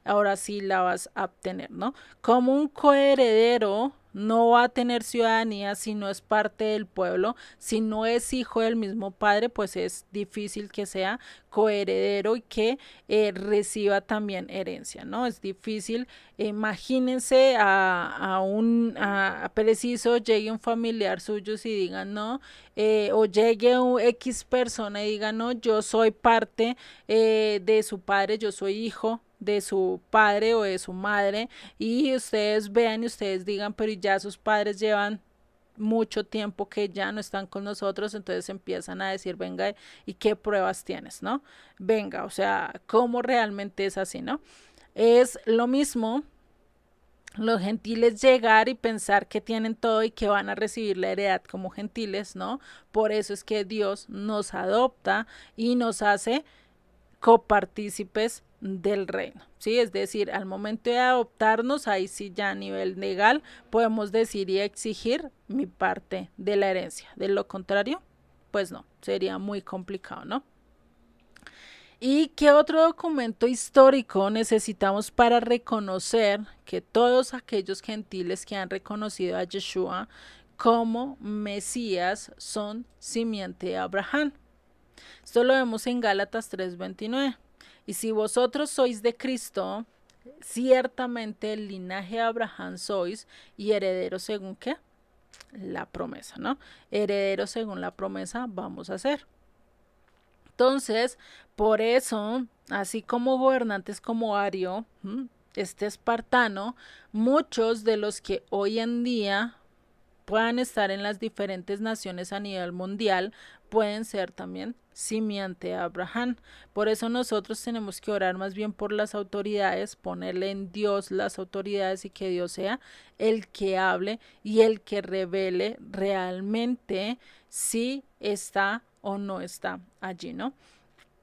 ahora sí la vas a obtener, ¿no? Como un coheredero, no va a tener ciudadanía si no es parte del pueblo, si no es hijo del mismo padre, pues es difícil que sea coheredero y que reciba también herencia, ¿no? Es difícil. Imagínense a preciso llegue un familiar suyo y diga no, o llegue un X persona y diga no, yo soy parte de su padre, yo soy hijo de su padre o de su madre, y ustedes vean y ustedes digan, pero ya sus padres llevan mucho tiempo que ya no están con nosotros, entonces empiezan a decir, venga, ¿y qué pruebas tienes, no? Venga, o sea, ¿cómo realmente es así, no? Es lo mismo los gentiles llegar y pensar que tienen todo y que van a recibir la heredad como gentiles, ¿no? Por eso es que Dios nos adopta y nos hace copartícipes del reino, ¿sí? Es decir, al momento de adoptarnos, ahí sí ya a nivel legal podemos decir y exigir mi parte de la herencia. De lo contrario, pues no, sería muy complicado, ¿no? ¿Y qué otro documento histórico necesitamos para reconocer que todos aquellos gentiles que han reconocido a Yeshua como Mesías son simiente de Abraham? Esto lo vemos en Gálatas 3:29. Y si vosotros sois de Cristo, ciertamente el linaje de Abraham sois y herederos según qué? La promesa, ¿no? Herederos según la promesa vamos a ser. Entonces, por eso, así como gobernantes como Ario, este espartano, muchos de los que hoy en día puedan estar en las diferentes naciones a nivel mundial, pueden ser también simiente de Abraham. Por eso nosotros tenemos que orar más bien por las autoridades, ponerle en Dios las autoridades y que Dios sea el que hable y el que revele realmente si está o no está allí, ¿no?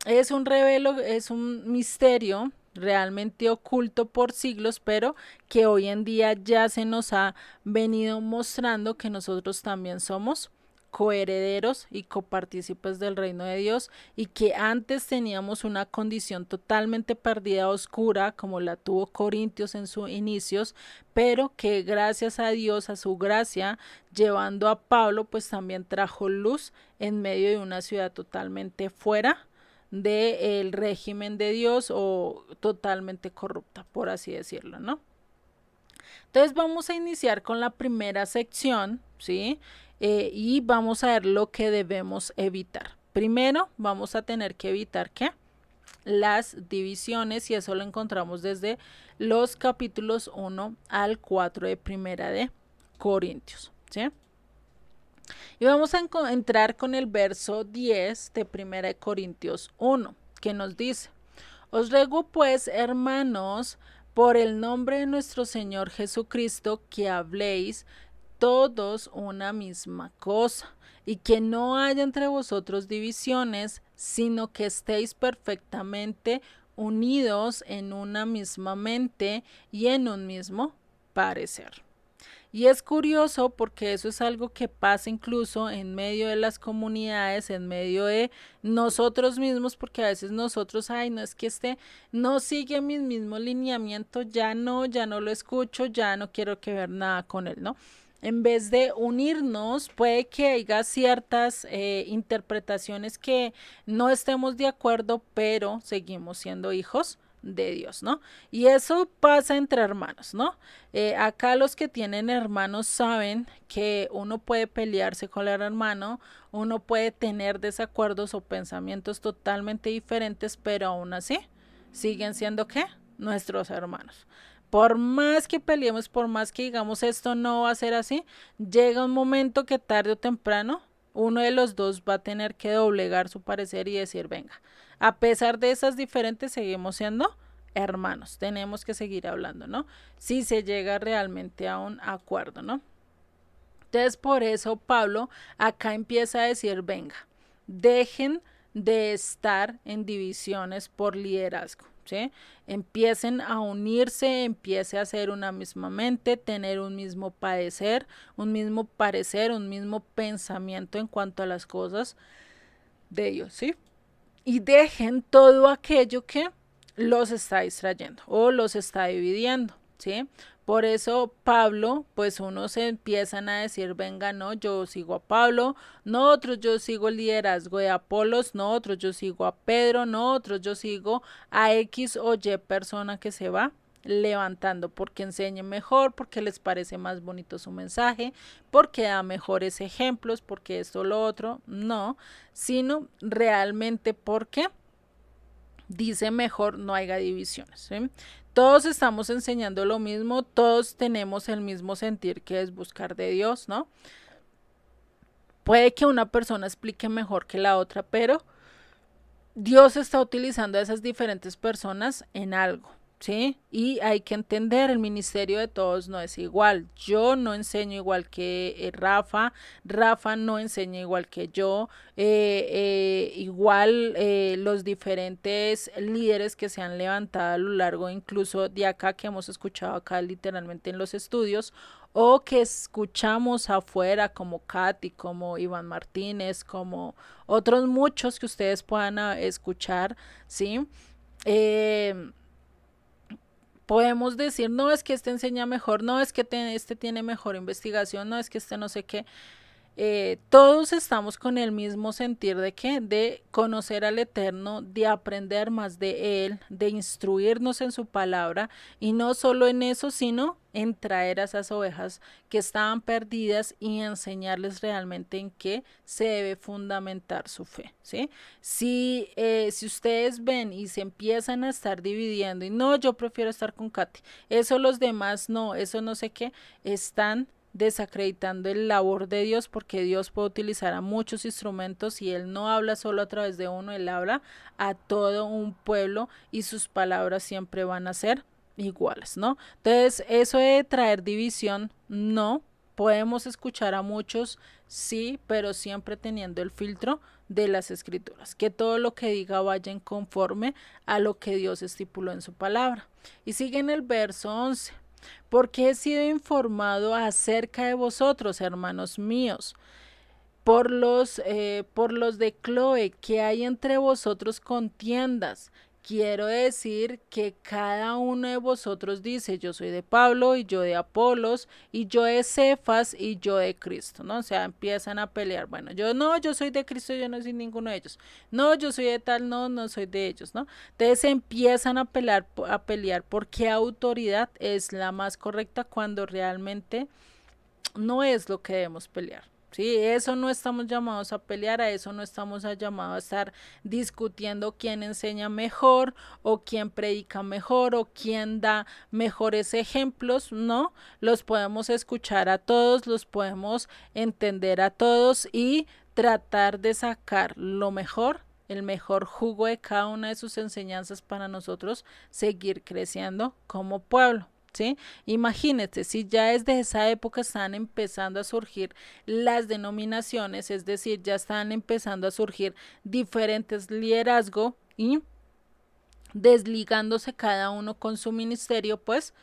Es un revelo, es un misterio realmente oculto por siglos, pero que hoy en día ya se nos ha venido mostrando que nosotros también somos coherederos y copartícipes del reino de Dios, y que antes teníamos una condición totalmente perdida, oscura, como la tuvo Corintios en sus inicios, pero que gracias a Dios, a su gracia, llevando a Pablo, pues también trajo luz en medio de una ciudad totalmente fuera del régimen de Dios o totalmente corrupta, por así decirlo, ¿no? Entonces vamos a iniciar con la primera sección, ¿sí? Y vamos a ver lo que debemos evitar. Primero, vamos a tener que evitar ¿qué? Las divisiones, y eso lo encontramos desde los capítulos 1 al 4 de Primera de Corintios, ¿sí? Y vamos a entrar con el verso 10 de 1 Corintios 1, que nos dice, os ruego pues, hermanos, por el nombre de nuestro Señor Jesucristo, que habléis todos una misma cosa, y que no haya entre vosotros divisiones, sino que estéis perfectamente unidos en una misma mente y en un mismo parecer. Y es curioso porque eso es algo que pasa incluso en medio de las comunidades, en medio de nosotros mismos, porque a veces nosotros, ay, no es que no sigue mi mismo lineamiento, ya no lo escucho, ya no quiero que ver nada con él, ¿no? En vez de unirnos, puede que haya ciertas interpretaciones que no estemos de acuerdo, pero seguimos siendo hijos de Dios, ¿no? Y eso pasa entre hermanos, ¿no? Acá los que tienen hermanos saben que uno puede pelearse con el hermano, uno puede tener desacuerdos o pensamientos totalmente diferentes, pero aún así siguen siendo ¿qué? Nuestros hermanos. Por más que peleemos, por más que digamos esto no va a ser así, llega un momento que tarde o temprano uno de los dos va a tener que doblegar su parecer y decir, venga, a pesar de esas diferentes seguimos siendo hermanos, tenemos que seguir hablando, ¿no? Si se llega realmente a un acuerdo, ¿no? Entonces por eso Pablo acá empieza a decir, venga, dejen de estar en divisiones por liderazgo, ¿sí? Empiecen a unirse, empiece a ser una misma mente, tener un mismo parecer, un mismo pensamiento en cuanto a las cosas de ellos, ¿sí? Y dejen todo aquello que los está distrayendo o los está dividiendo. ¿sí? Por eso Pablo, pues unos empiezan a decir, venga, no, yo sigo a Pablo, no otros yo sigo el liderazgo de Apolos, no otros yo sigo a Pedro, no otros yo sigo a X o Y persona que se va levantando porque enseñe mejor, porque les parece más bonito su mensaje, porque da mejores ejemplos, porque esto o lo otro, no, sino realmente porque dice mejor no haya divisiones, ¿sí? Todos estamos enseñando lo mismo, todos tenemos el mismo sentir que es buscar de Dios, ¿no? Puede que una persona explique mejor que la otra, pero Dios está utilizando a esas diferentes personas en algo, ¿sí? Y hay que entender, el ministerio de todos no es igual. Yo no enseño igual que Rafa, Rafa no enseña igual que yo, igual los diferentes líderes que se han levantado a lo largo incluso de acá que hemos escuchado acá literalmente en los estudios o que escuchamos afuera como Katy, como Iván Martínez, como otros muchos que ustedes puedan escuchar, ¿sí? Eh, Podemos decir, no es que este enseña mejor, no es que este tiene mejor investigación, no es que este no sé qué. Todos estamos con el mismo sentir de qué, de conocer al Eterno, de aprender más de Él, de instruirnos en su palabra y no solo en eso, sino en traer a esas ovejas que estaban perdidas y enseñarles realmente en qué se debe fundamentar su fe, ¿sí? Si ustedes ven y se empiezan a estar dividiendo y no, yo prefiero estar con Katy, eso los demás no, eso no sé qué, están desacreditando el labor de Dios porque Dios puede utilizar a muchos instrumentos y Él no habla solo a través de uno, Él habla a todo un pueblo y sus palabras siempre van a ser iguales, ¿no? Entonces, eso de traer división, no. Podemos escuchar a muchos, sí, pero siempre teniendo el filtro de las escrituras, que todo lo que diga vaya en conforme a lo que Dios estipuló en su palabra. Y sigue en el verso 11. Porque he sido informado acerca de vosotros, hermanos míos, por los de Chloe, que hay entre vosotros contiendas. Quiero decir que cada uno de vosotros dice, yo soy de Pablo y yo de Apolos y yo de Cefas y yo de Cristo, ¿no? O sea, empiezan a pelear. Bueno, yo no, yo soy de Cristo, yo no soy ninguno de ellos. No, yo soy de tal, no, no soy de ellos, ¿no? Entonces empiezan a pelear por qué autoridad es la más correcta cuando realmente no es lo que debemos pelear. Sí, eso no estamos llamados a pelear, a eso no estamos llamados a estar discutiendo quién enseña mejor o quién predica mejor o quién da mejores ejemplos, no, los podemos escuchar a todos, los podemos entender a todos y tratar de sacar lo mejor, el mejor jugo de cada una de sus enseñanzas para nosotros seguir creciendo como pueblo. ¿Sí? Imagínate, si ya desde esa época están empezando a surgir las denominaciones, es decir, ya están empezando a surgir diferentes liderazgos y desligándose cada uno con su ministerio, pues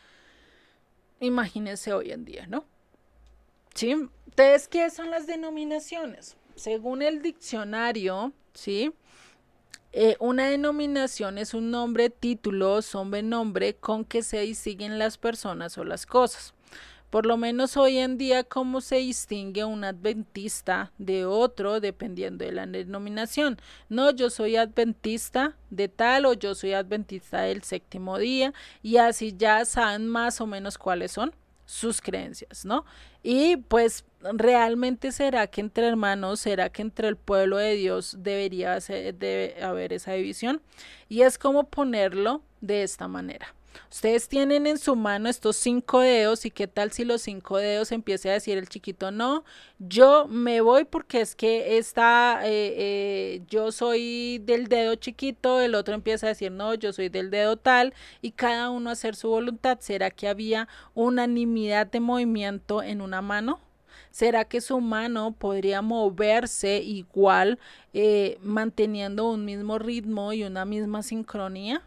imagínense hoy en día, ¿no? ¿Sí? Entonces, ¿qué son las denominaciones? Según el diccionario, ¿sí? Una denominación es un nombre, título o sobrenombre con que se distinguen las personas o las cosas. Por lo menos hoy en día, ¿cómo se distingue un adventista de otro dependiendo de la denominación? No, yo soy adventista de tal o yo soy adventista del séptimo día y así ya saben más o menos cuáles son sus creencias, ¿no? Y pues realmente será que entre hermanos, será que entre el pueblo de Dios debe haber esa división y es como ponerlo de esta manera. Ustedes tienen en su mano estos 5 dedos y qué tal si los 5 dedos empiece a decir el chiquito, no, yo me voy porque es que yo soy del dedo chiquito, el otro empieza a decir, no, yo soy del dedo tal y cada uno a hacer su voluntad. ¿Será que había unanimidad de movimiento en una mano? ¿Será que su mano podría moverse igual manteniendo un mismo ritmo y una misma sincronía?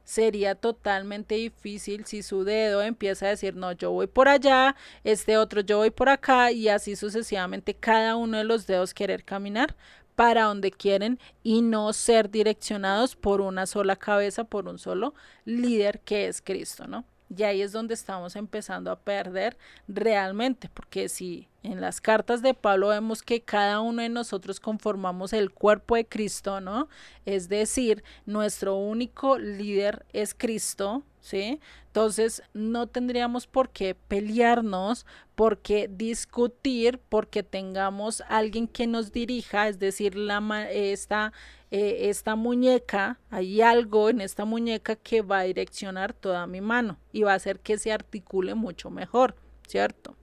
Sería totalmente difícil si su dedo empieza a decir, no, yo voy por allá, este otro yo voy por acá y así sucesivamente cada uno de los dedos querer caminar para donde quieren y no ser direccionados por una sola cabeza, por un solo líder que es Cristo, ¿no? Y ahí es donde estamos empezando a perder realmente, porque si en las cartas de Pablo vemos que cada uno de nosotros conformamos el cuerpo de Cristo, ¿no? Es decir, nuestro único líder es Cristo, ¿sí? Entonces no tendríamos por qué pelearnos, por qué discutir, porque tengamos alguien que nos dirija, es decir, esta muñeca, hay algo en esta muñeca que va a direccionar toda mi mano y va a hacer que se articule mucho mejor, ¿cierto?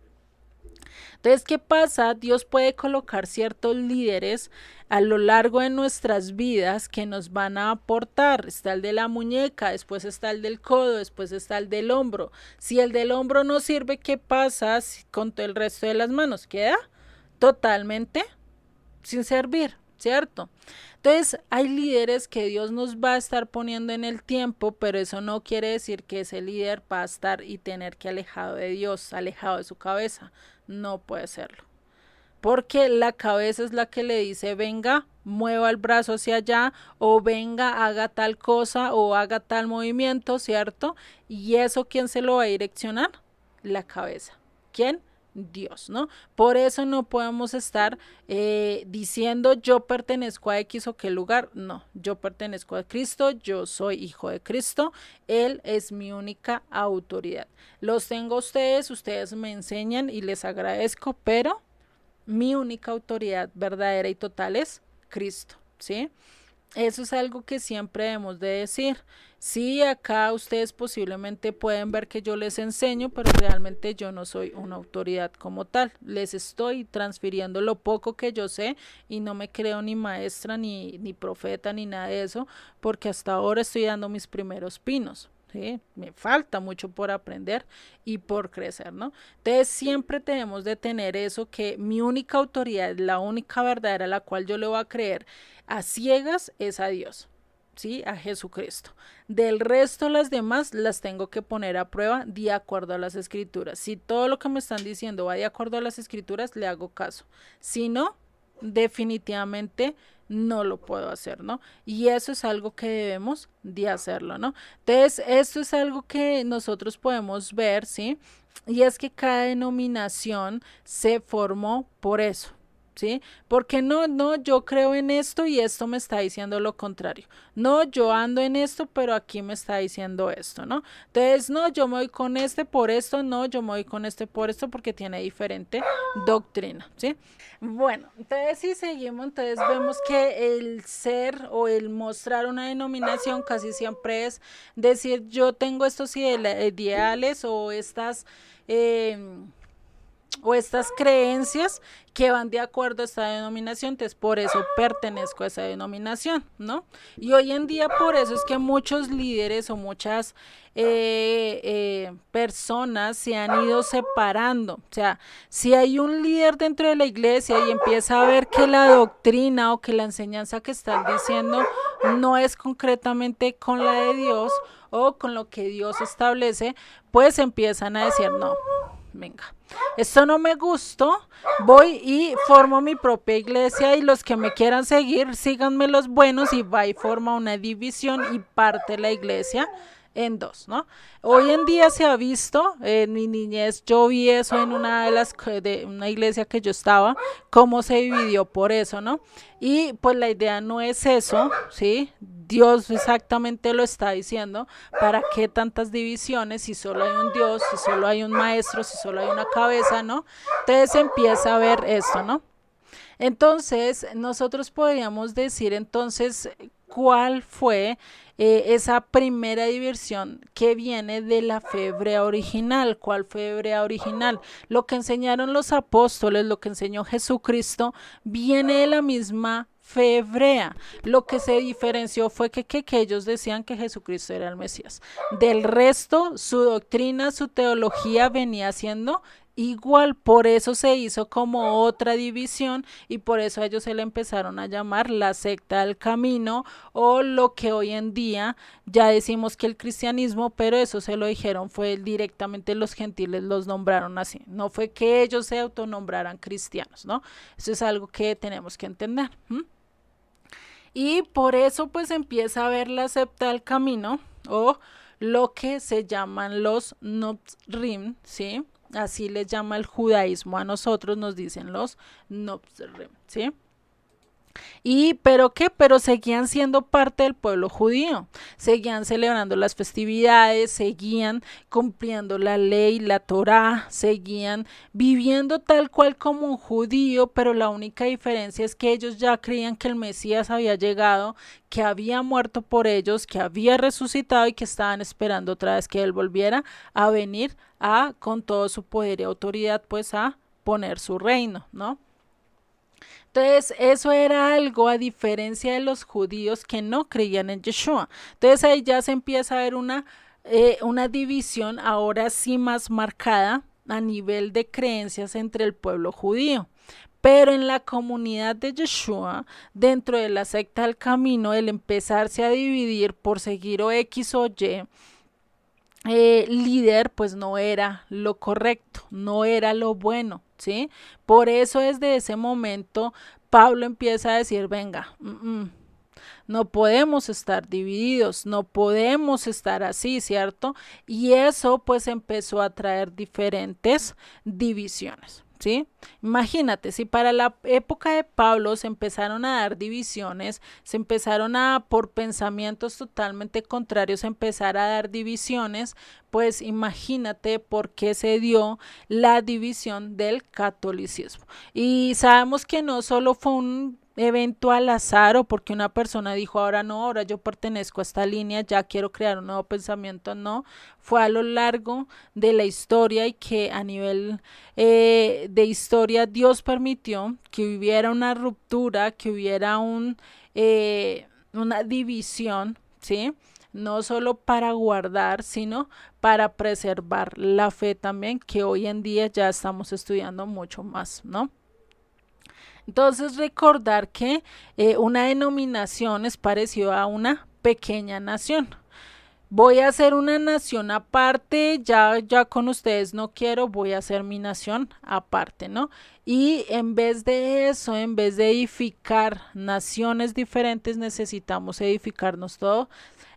Entonces, ¿qué pasa? Dios puede colocar ciertos líderes a lo largo de nuestras vidas que nos van a aportar. Está el de la muñeca, después está el del codo, después está el del hombro. Si el del hombro no sirve, ¿qué pasa con todo el resto de las manos? Queda totalmente sin servir, ¿cierto? Entonces hay líderes que Dios nos va a estar poniendo en el tiempo, pero eso no quiere decir que ese líder va a estar y tener que alejado de Dios, alejado de su cabeza. No puede serlo. Porque la cabeza es la que le dice, venga, mueva el brazo hacia allá, o venga, haga tal cosa, o haga tal movimiento, ¿cierto? Y eso, ¿quién se lo va a direccionar? La cabeza. ¿Quién? Dios, ¿no? Por eso no podemos estar diciendo yo pertenezco a X o qué lugar. No, yo pertenezco a Cristo, yo soy hijo de Cristo, Él es mi única autoridad. Los tengo a ustedes, ustedes me enseñan y les agradezco, pero mi única autoridad verdadera y total es Cristo, ¿sí? Eso es algo que siempre debemos de decir. Sí, acá ustedes posiblemente pueden ver que yo les enseño, pero realmente yo no soy una autoridad como tal. Les estoy transfiriendo lo poco que yo sé y no me creo ni maestra, ni profeta, ni nada de eso, porque hasta ahora estoy dando mis primeros pinos. ¿Sí? Me falta mucho por aprender y por crecer, ¿no? Entonces siempre tenemos de tener eso, que mi única autoridad, la única verdad a la cual yo le voy a creer a ciegas es a Dios, ¿sí? A Jesucristo. Del resto las demás las tengo que poner a prueba de acuerdo a las escrituras. Si todo lo que me están diciendo va de acuerdo a las escrituras, le hago caso. Si no, definitivamente no lo puedo hacer, ¿no? Y eso es algo que debemos de hacerlo, ¿no? Entonces, esto es algo que nosotros podemos ver, ¿sí? Y es que cada denominación se formó por eso, ¿sí? Porque no, yo creo en esto y esto me está diciendo lo contrario. No, yo ando en esto, pero aquí me está diciendo esto, ¿no? Entonces, no, yo me voy con este por esto, no, yo me voy con este por esto porque tiene diferente doctrina, ¿sí? Bueno, entonces si seguimos, entonces vemos que el ser o el mostrar una denominación casi siempre es decir, yo tengo estos ideales eh, o estas creencias que van de acuerdo a esta denominación, entonces por eso pertenezco a esa denominación, ¿no? Y hoy en día por eso es que muchos líderes o muchas personas se han ido separando, o sea, si hay un líder dentro de la iglesia y empieza a ver que la doctrina o que la enseñanza que están diciendo no es concretamente con la de Dios o con lo que Dios establece, pues empiezan a decir, no, venga, esto no me gustó, voy y formo mi propia iglesia y los que me quieran seguir, síganme los buenos, y va y forma una división y parte la iglesia en dos, ¿no? Hoy en día se ha visto, en mi niñez yo vi eso en de una iglesia que yo estaba, cómo se dividió por eso, ¿no? Y pues la idea no es eso, ¿sí? Dios exactamente lo está diciendo, ¿para qué tantas divisiones si solo hay un Dios, si solo hay un maestro, si solo hay una cabeza, ¿no? Entonces empieza a ver esto, ¿no? Entonces, nosotros podríamos decir entonces cuál fue esa primera diversión que viene de la fe hebrea original. ¿Cuál fue hebrea original? Lo que enseñaron los apóstoles, lo que enseñó Jesucristo, viene de la misma fe hebrea. Lo que se diferenció fue que ellos decían que Jesucristo era el Mesías. Del resto, su doctrina, su teología venía siendo igual, por eso se hizo como otra división y por eso ellos se le empezaron a llamar la secta del camino, o lo que hoy en día ya decimos que el cristianismo, pero eso se lo dijeron fue directamente los gentiles, los nombraron así, no fue que ellos se autonombraran cristianos, ¿no? Eso es algo que tenemos que entender. Y por eso pues empieza a ver la secta del camino, o lo que se llaman los Notzrim, ¿sí? Así les llama el judaísmo a nosotros, nos dicen los Notzrim, ¿sí? Y, ¿pero qué? Pero seguían siendo parte del pueblo judío, seguían celebrando las festividades, seguían cumpliendo la ley, la Torá, seguían viviendo tal cual como un judío, pero la única diferencia es que ellos ya creían que el Mesías había llegado, que había muerto por ellos, que había resucitado y que estaban esperando otra vez que él volviera a venir a, con todo su poder y autoridad, pues a poner su reino, ¿no? Entonces, eso era algo a diferencia de los judíos que no creían en Yeshua. Entonces, ahí ya se empieza a ver una división ahora sí más marcada a nivel de creencias entre el pueblo judío. Pero en la comunidad de Yeshua, dentro de la secta del camino, el empezarse a dividir por seguir o X o Y, líder, pues no era lo correcto, no era lo bueno, ¿sí? Por eso desde ese momento Pablo empieza a decir, venga, no podemos estar divididos, no podemos estar así, ¿cierto? Y eso pues empezó a traer diferentes divisiones. ¿Sí? Imagínate, si para la época de Pablo se empezaron a dar divisiones, se empezaron a, por pensamientos totalmente contrarios, empezar a dar divisiones, pues imagínate por qué se dio la división del catolicismo. Y sabemos que no solo fue un evento al azar o porque una persona dijo ahora no, ahora yo pertenezco a esta línea, ya quiero crear un nuevo pensamiento, no, fue a lo largo de la historia y que a nivel de historia Dios permitió que hubiera una ruptura, que hubiera una división, ¿sí? No solo para guardar, sino para preservar la fe también, que hoy en día ya estamos estudiando mucho más, ¿no? Entonces recordar que una denominación es parecido a una pequeña nación. Voy a hacer una nación aparte, ya con ustedes no quiero, voy a hacer mi nación aparte, ¿no? Y en vez de eso, en vez de edificar naciones diferentes, necesitamos edificarnos todo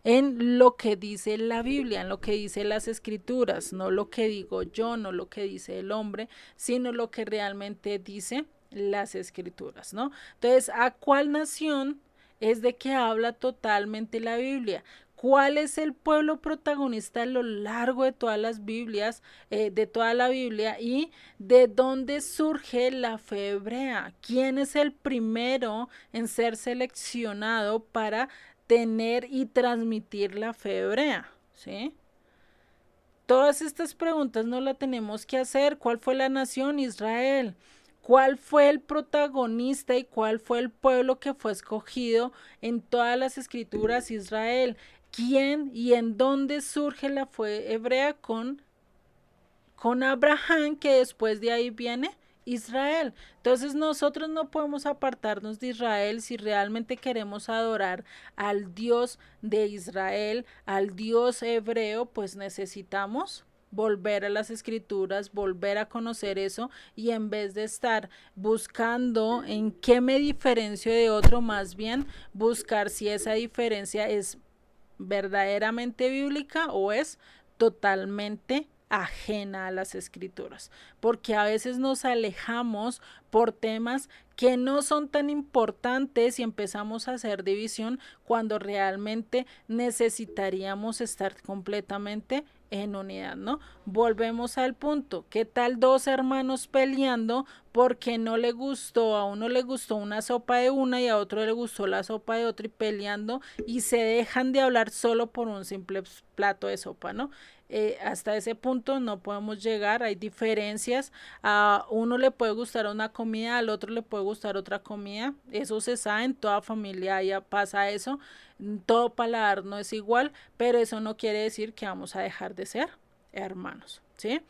en lo que dice la Biblia, en lo que dice las escrituras, no lo que digo yo, no lo que dice el hombre, sino lo que realmente dice las escrituras, ¿no? Entonces, ¿a cuál nación es de que habla totalmente la Biblia? ¿Cuál es el pueblo protagonista a lo largo de todas las Biblias, de toda la Biblia y de dónde surge la fe hebrea? ¿Quién es el primero en ser seleccionado para tener y transmitir la fe hebrea? ¿Sí? Todas estas preguntas no las tenemos que hacer. ¿Cuál fue la nación? Israel. ¿Cuál fue el protagonista y cuál fue el pueblo que fue escogido en todas las escrituras? Israel. ¿Quién y en dónde surge la fe hebrea con Abraham, que después de ahí viene Israel? Entonces nosotros no podemos apartarnos de Israel si realmente queremos adorar al Dios de Israel, al Dios hebreo, pues necesitamos volver a las escrituras, volver a conocer eso y en vez de estar buscando en qué me diferencio de otro, más bien buscar si esa diferencia es verdaderamente bíblica o es totalmente ajena a las escrituras, porque a veces nos alejamos por temas que no son tan importantes y empezamos a hacer división cuando realmente necesitaríamos estar completamente en unidad, ¿no? Volvemos al punto, ¿qué tal dos hermanos peleando porque no le gustó, a uno le gustó una sopa de una y a otro le gustó la sopa de otro y peleando y se dejan de hablar solo por un simple plato de sopa, ¿no? Hasta ese punto no podemos llegar, hay diferencias, a uno le puede gustar una comida, al otro le puede gustar otra comida, eso se sabe, en toda familia ya pasa eso, todo paladar no es igual, pero eso no quiere decir que vamos a dejar de ser hermanos, ¿sí?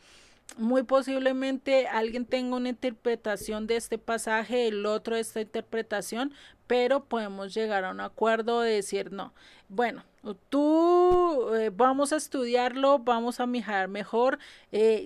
Muy posiblemente alguien tenga una interpretación de este pasaje, el otro de esta interpretación, pero podemos llegar a un acuerdo de decir, no, bueno, tú vamos a estudiarlo, vamos a mirar mejor,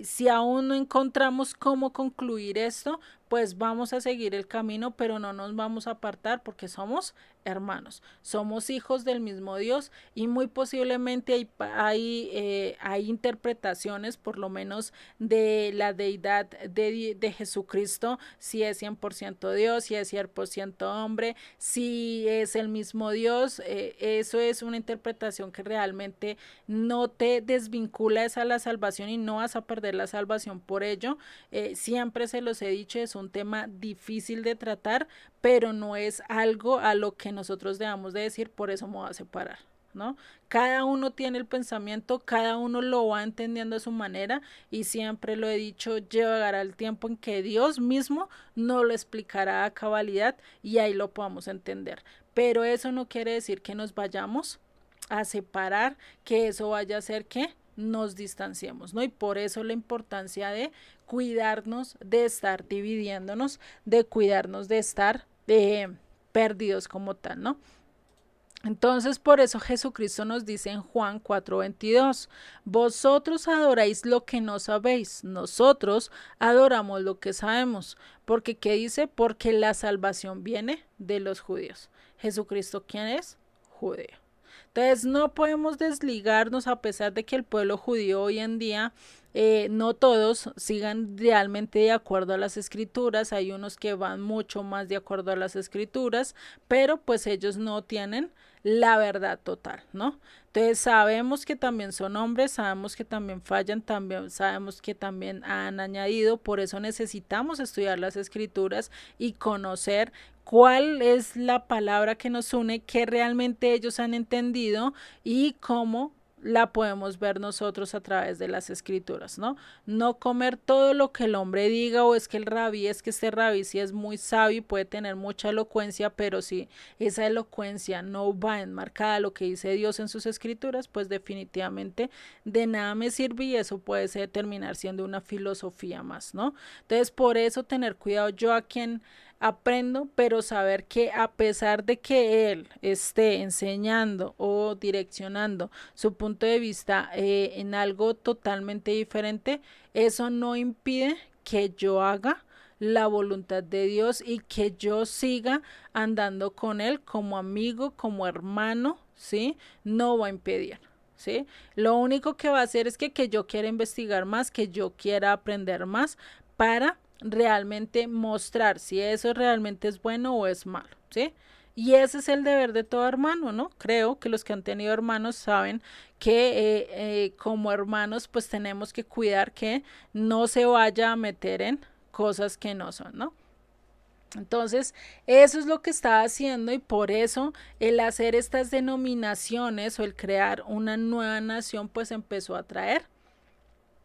si aún no encontramos cómo concluir esto, pues vamos a seguir el camino, pero no nos vamos a apartar porque somos hermanos, somos hijos del mismo Dios y muy posiblemente hay interpretaciones, por lo menos de la deidad de Jesucristo, si es 100% Dios, si es 100% hombre, si es el mismo Dios, eso es una interpretación que realmente no te desvincula esa la salvación y no vas a perder la salvación por ello. Siempre se los he dicho, es un tema difícil de tratar, pero no es algo a lo que nosotros debamos de decir, por eso me voy a separar, ¿no? Cada uno tiene el pensamiento, cada uno lo va entendiendo a su manera y siempre lo he dicho, llegará el tiempo en que Dios mismo no lo explicará a cabalidad y ahí lo podamos entender. Pero eso no quiere decir que nos vayamos a separar, que eso vaya a hacer que nos distanciemos, ¿no? Y por eso la importancia de cuidarnos, de estar dividiéndonos, de cuidarnos de estar perdidos como tal, ¿no? Entonces, por eso Jesucristo nos dice en Juan 4:22, vosotros adoráis lo que no sabéis, nosotros adoramos lo que sabemos. Porque, ¿qué dice? Porque la salvación viene de los judíos. Jesucristo, ¿quién es? Judeo. Entonces no podemos desligarnos a pesar de que el pueblo judío hoy en día no todos sigan realmente de acuerdo a las escrituras, hay unos que van mucho más de acuerdo a las escrituras, pero pues ellos no tienen la verdad total, ¿no? Entonces sabemos que también son hombres, sabemos que también fallan, también sabemos que también han añadido, por eso necesitamos estudiar las escrituras y conocer cuál es la palabra que nos une, que realmente ellos han entendido y cómo la podemos ver nosotros a través de las escrituras, ¿no? No comer todo lo que el hombre diga o es que el rabí, es que este rabí sí es muy sabio y puede tener mucha elocuencia, pero si esa elocuencia no va enmarcada a lo que dice Dios en sus escrituras, pues definitivamente de nada me sirve y eso puede ser, terminar siendo una filosofía más, ¿no? Entonces por eso tener cuidado yo a quien aprendo, pero saber que a pesar de que él esté enseñando o direccionando su punto de vista en algo totalmente diferente, eso no impide que yo haga la voluntad de Dios y que yo siga andando con él como amigo, como hermano, ¿sí? No va a impedir. ¿Sí? Lo único que va a hacer es que yo quiera investigar más, que yo quiera aprender más para realmente mostrar si eso realmente es bueno o es malo, ¿sí? Y ese es el deber de todo hermano, ¿no? Creo que los que han tenido hermanos saben que como hermanos pues tenemos que cuidar que no se vaya a meter en cosas que no son, ¿no? Entonces, eso es lo que está haciendo y por eso el hacer estas denominaciones o el crear una nueva nación pues empezó a traer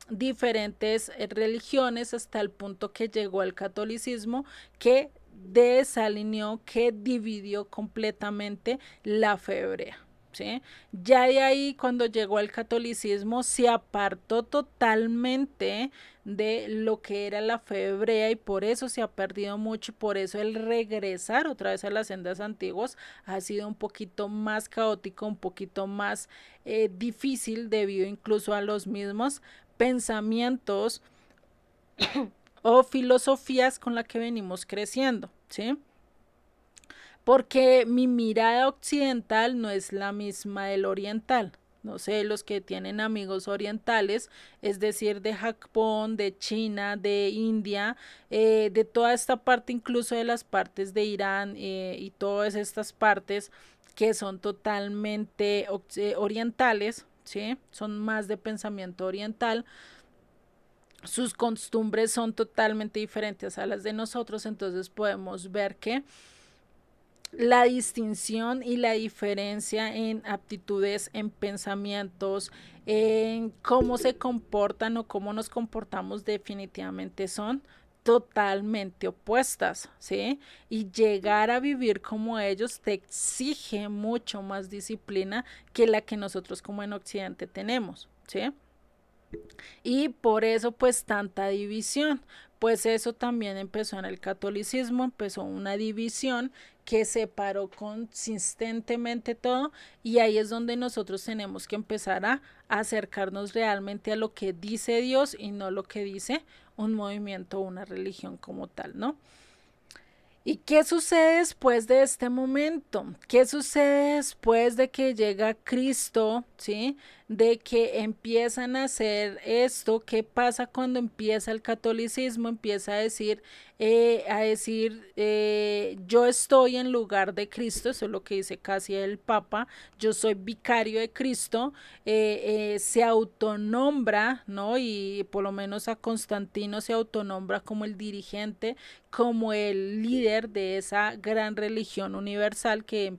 diferentes religiones hasta el punto que llegó el catolicismo que desalineó, que dividió completamente la fe hebrea. ¿Sí? Ya de ahí cuando llegó el catolicismo se apartó totalmente de lo que era la fe hebrea y por eso se ha perdido mucho y por eso el regresar otra vez a las sendas antiguas ha sido un poquito más caótico, un poquito más difícil debido incluso a los mismos pensamientos o filosofías con la que venimos creciendo, ¿sí? Porque mi mirada occidental no es la misma del oriental. No sé, los que tienen amigos orientales, es decir, de Japón, de China, de India, de toda esta parte, incluso de las partes de Irán y todas estas partes que son totalmente orientales, ¿sí? Son más de pensamiento oriental, sus costumbres son totalmente diferentes a las de nosotros, entonces podemos ver que la distinción y la diferencia en aptitudes, en pensamientos, en cómo se comportan o cómo nos comportamos definitivamente son totalmente opuestas, ¿sí? Y llegar a vivir como ellos te exige mucho más disciplina que la que nosotros como en Occidente tenemos, ¿sí? Y por eso pues tanta división, pues eso también empezó en el catolicismo, empezó una división que separó consistentemente todo, y ahí es donde nosotros tenemos que empezar a acercarnos realmente a lo que dice Dios y no lo que dice un movimiento o una religión como tal, ¿no? ¿Y qué sucede después de este momento? ¿Qué sucede después de que llega Cristo? ¿Sí? De que empiezan a hacer esto. ¿Qué pasa cuando empieza el catolicismo? Empieza a decir, yo estoy en lugar de Cristo. Eso es lo que dice casi el Papa. Yo soy vicario de Cristo. Se autonombra, ¿no? Y por lo menos a Constantino se autonombra como el dirigente, como el líder de esa gran religión universal que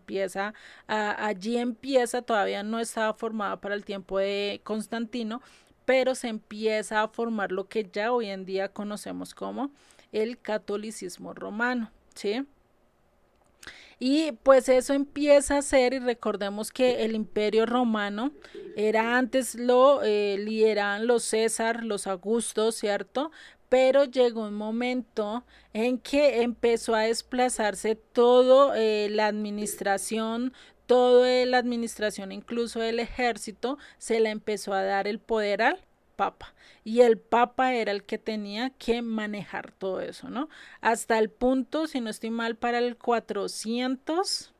allí empieza, todavía no estaba formada para el tiempo de Constantino, pero se empieza a formar lo que ya hoy en día conocemos como el catolicismo romano, ¿sí? Y pues eso empieza a ser, y recordemos que el imperio romano era antes lo lideraban los César, los Augustos, ¿cierto? Pero llegó un momento en que empezó a desplazarse todo la administración, toda la administración, incluso el ejército, se le empezó a dar el poder al papa. Y el papa era el que tenía que manejar todo eso, ¿no? Hasta el punto, si no estoy mal, para el 400,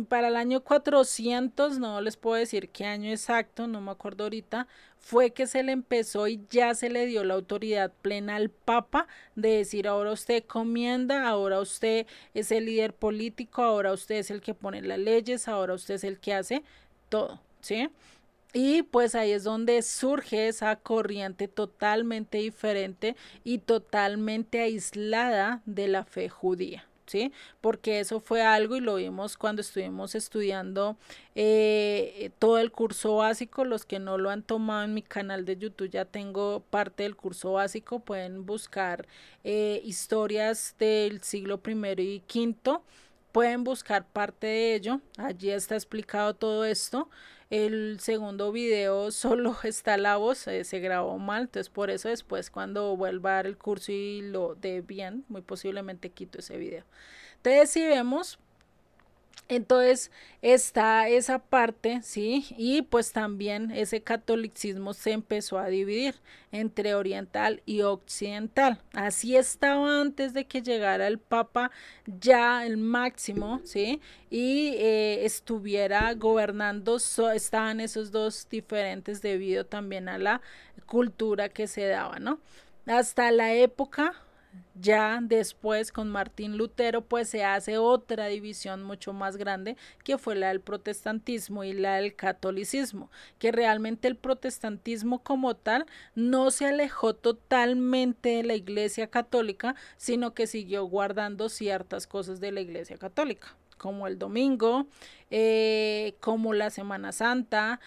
para el año 400, no les puedo decir qué año exacto, no me acuerdo ahorita, fue que se le empezó y ya se le dio la autoridad plena al Papa de decir, ahora usted comienda, ahora usted es el líder político, ahora usted es el que pone las leyes, ahora usted es el que hace todo, ¿sí? Y pues ahí es donde surge esa corriente totalmente diferente y totalmente aislada de la fe judía. ¿Sí? Porque eso fue algo y lo vimos cuando estuvimos estudiando todo el curso básico. Los que no lo han tomado en mi canal de YouTube, ya tengo parte del curso básico, pueden buscar historias del siglo primero y quinto, pueden buscar parte de ello, allí está explicado todo esto. El segundo video solo está la voz, se grabó mal, entonces por eso después cuando vuelva a dar el curso y lo dé bien, muy posiblemente quito ese video. Entonces si vemos, entonces está esa parte, ¿sí? Y pues también ese catolicismo se empezó a dividir entre oriental y occidental. Así estaba antes de que llegara el Papa, ya el máximo, ¿sí? Y estuviera gobernando, estaban esos dos diferentes debido también a la cultura que se daba, ¿no? Hasta la época ya después con Martín Lutero pues se hace otra división mucho más grande, que fue la del protestantismo y la del catolicismo, que realmente el protestantismo como tal no se alejó totalmente de la iglesia católica, sino que siguió guardando ciertas cosas de la iglesia católica, como el domingo, como la Semana Santa,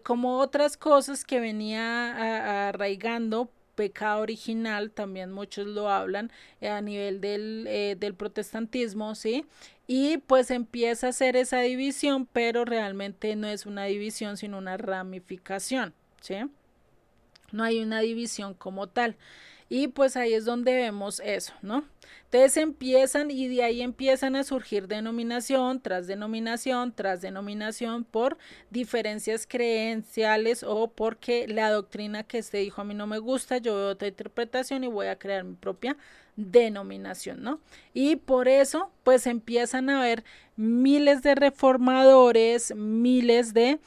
como otras cosas que venía arraigando pecado original, también muchos lo hablan a nivel del protestantismo, ¿sí? Y pues empieza a hacer esa división, pero realmente no es una división, sino una ramificación, ¿sí? No hay una división como tal. Y pues ahí es donde vemos eso, ¿no? Entonces empiezan y de ahí empiezan a surgir denominación tras denominación por diferencias creenciales o porque la doctrina que este dijo a mí no me gusta, yo veo otra interpretación y voy a crear mi propia denominación, ¿no? Y por eso pues empiezan a haber miles de reformadores, miles de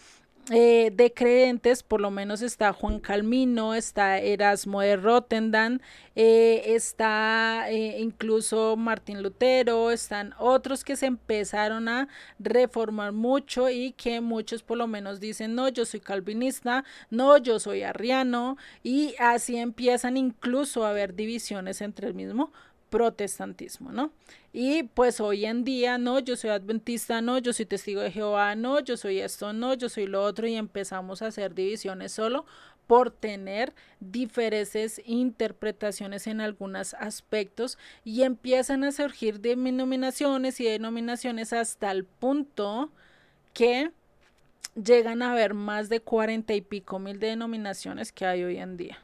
creyentes, por lo menos está Juan Calvino, está Erasmo de Rotterdam, está incluso Martín Lutero, están otros que se empezaron a reformar mucho y que muchos por lo menos dicen, no, yo soy calvinista, no, yo soy arriano, y así empiezan incluso a haber divisiones entre el mismo protestantismo, ¿no? Y pues hoy en día, no, yo soy adventista, no, yo soy testigo de Jehová, no, yo soy esto, no, yo soy lo otro, y empezamos a hacer divisiones solo por tener diferentes interpretaciones en algunos aspectos, y empiezan a surgir denominaciones y denominaciones hasta el punto que llegan a haber más de 40 y pico mil denominaciones que hay hoy en día.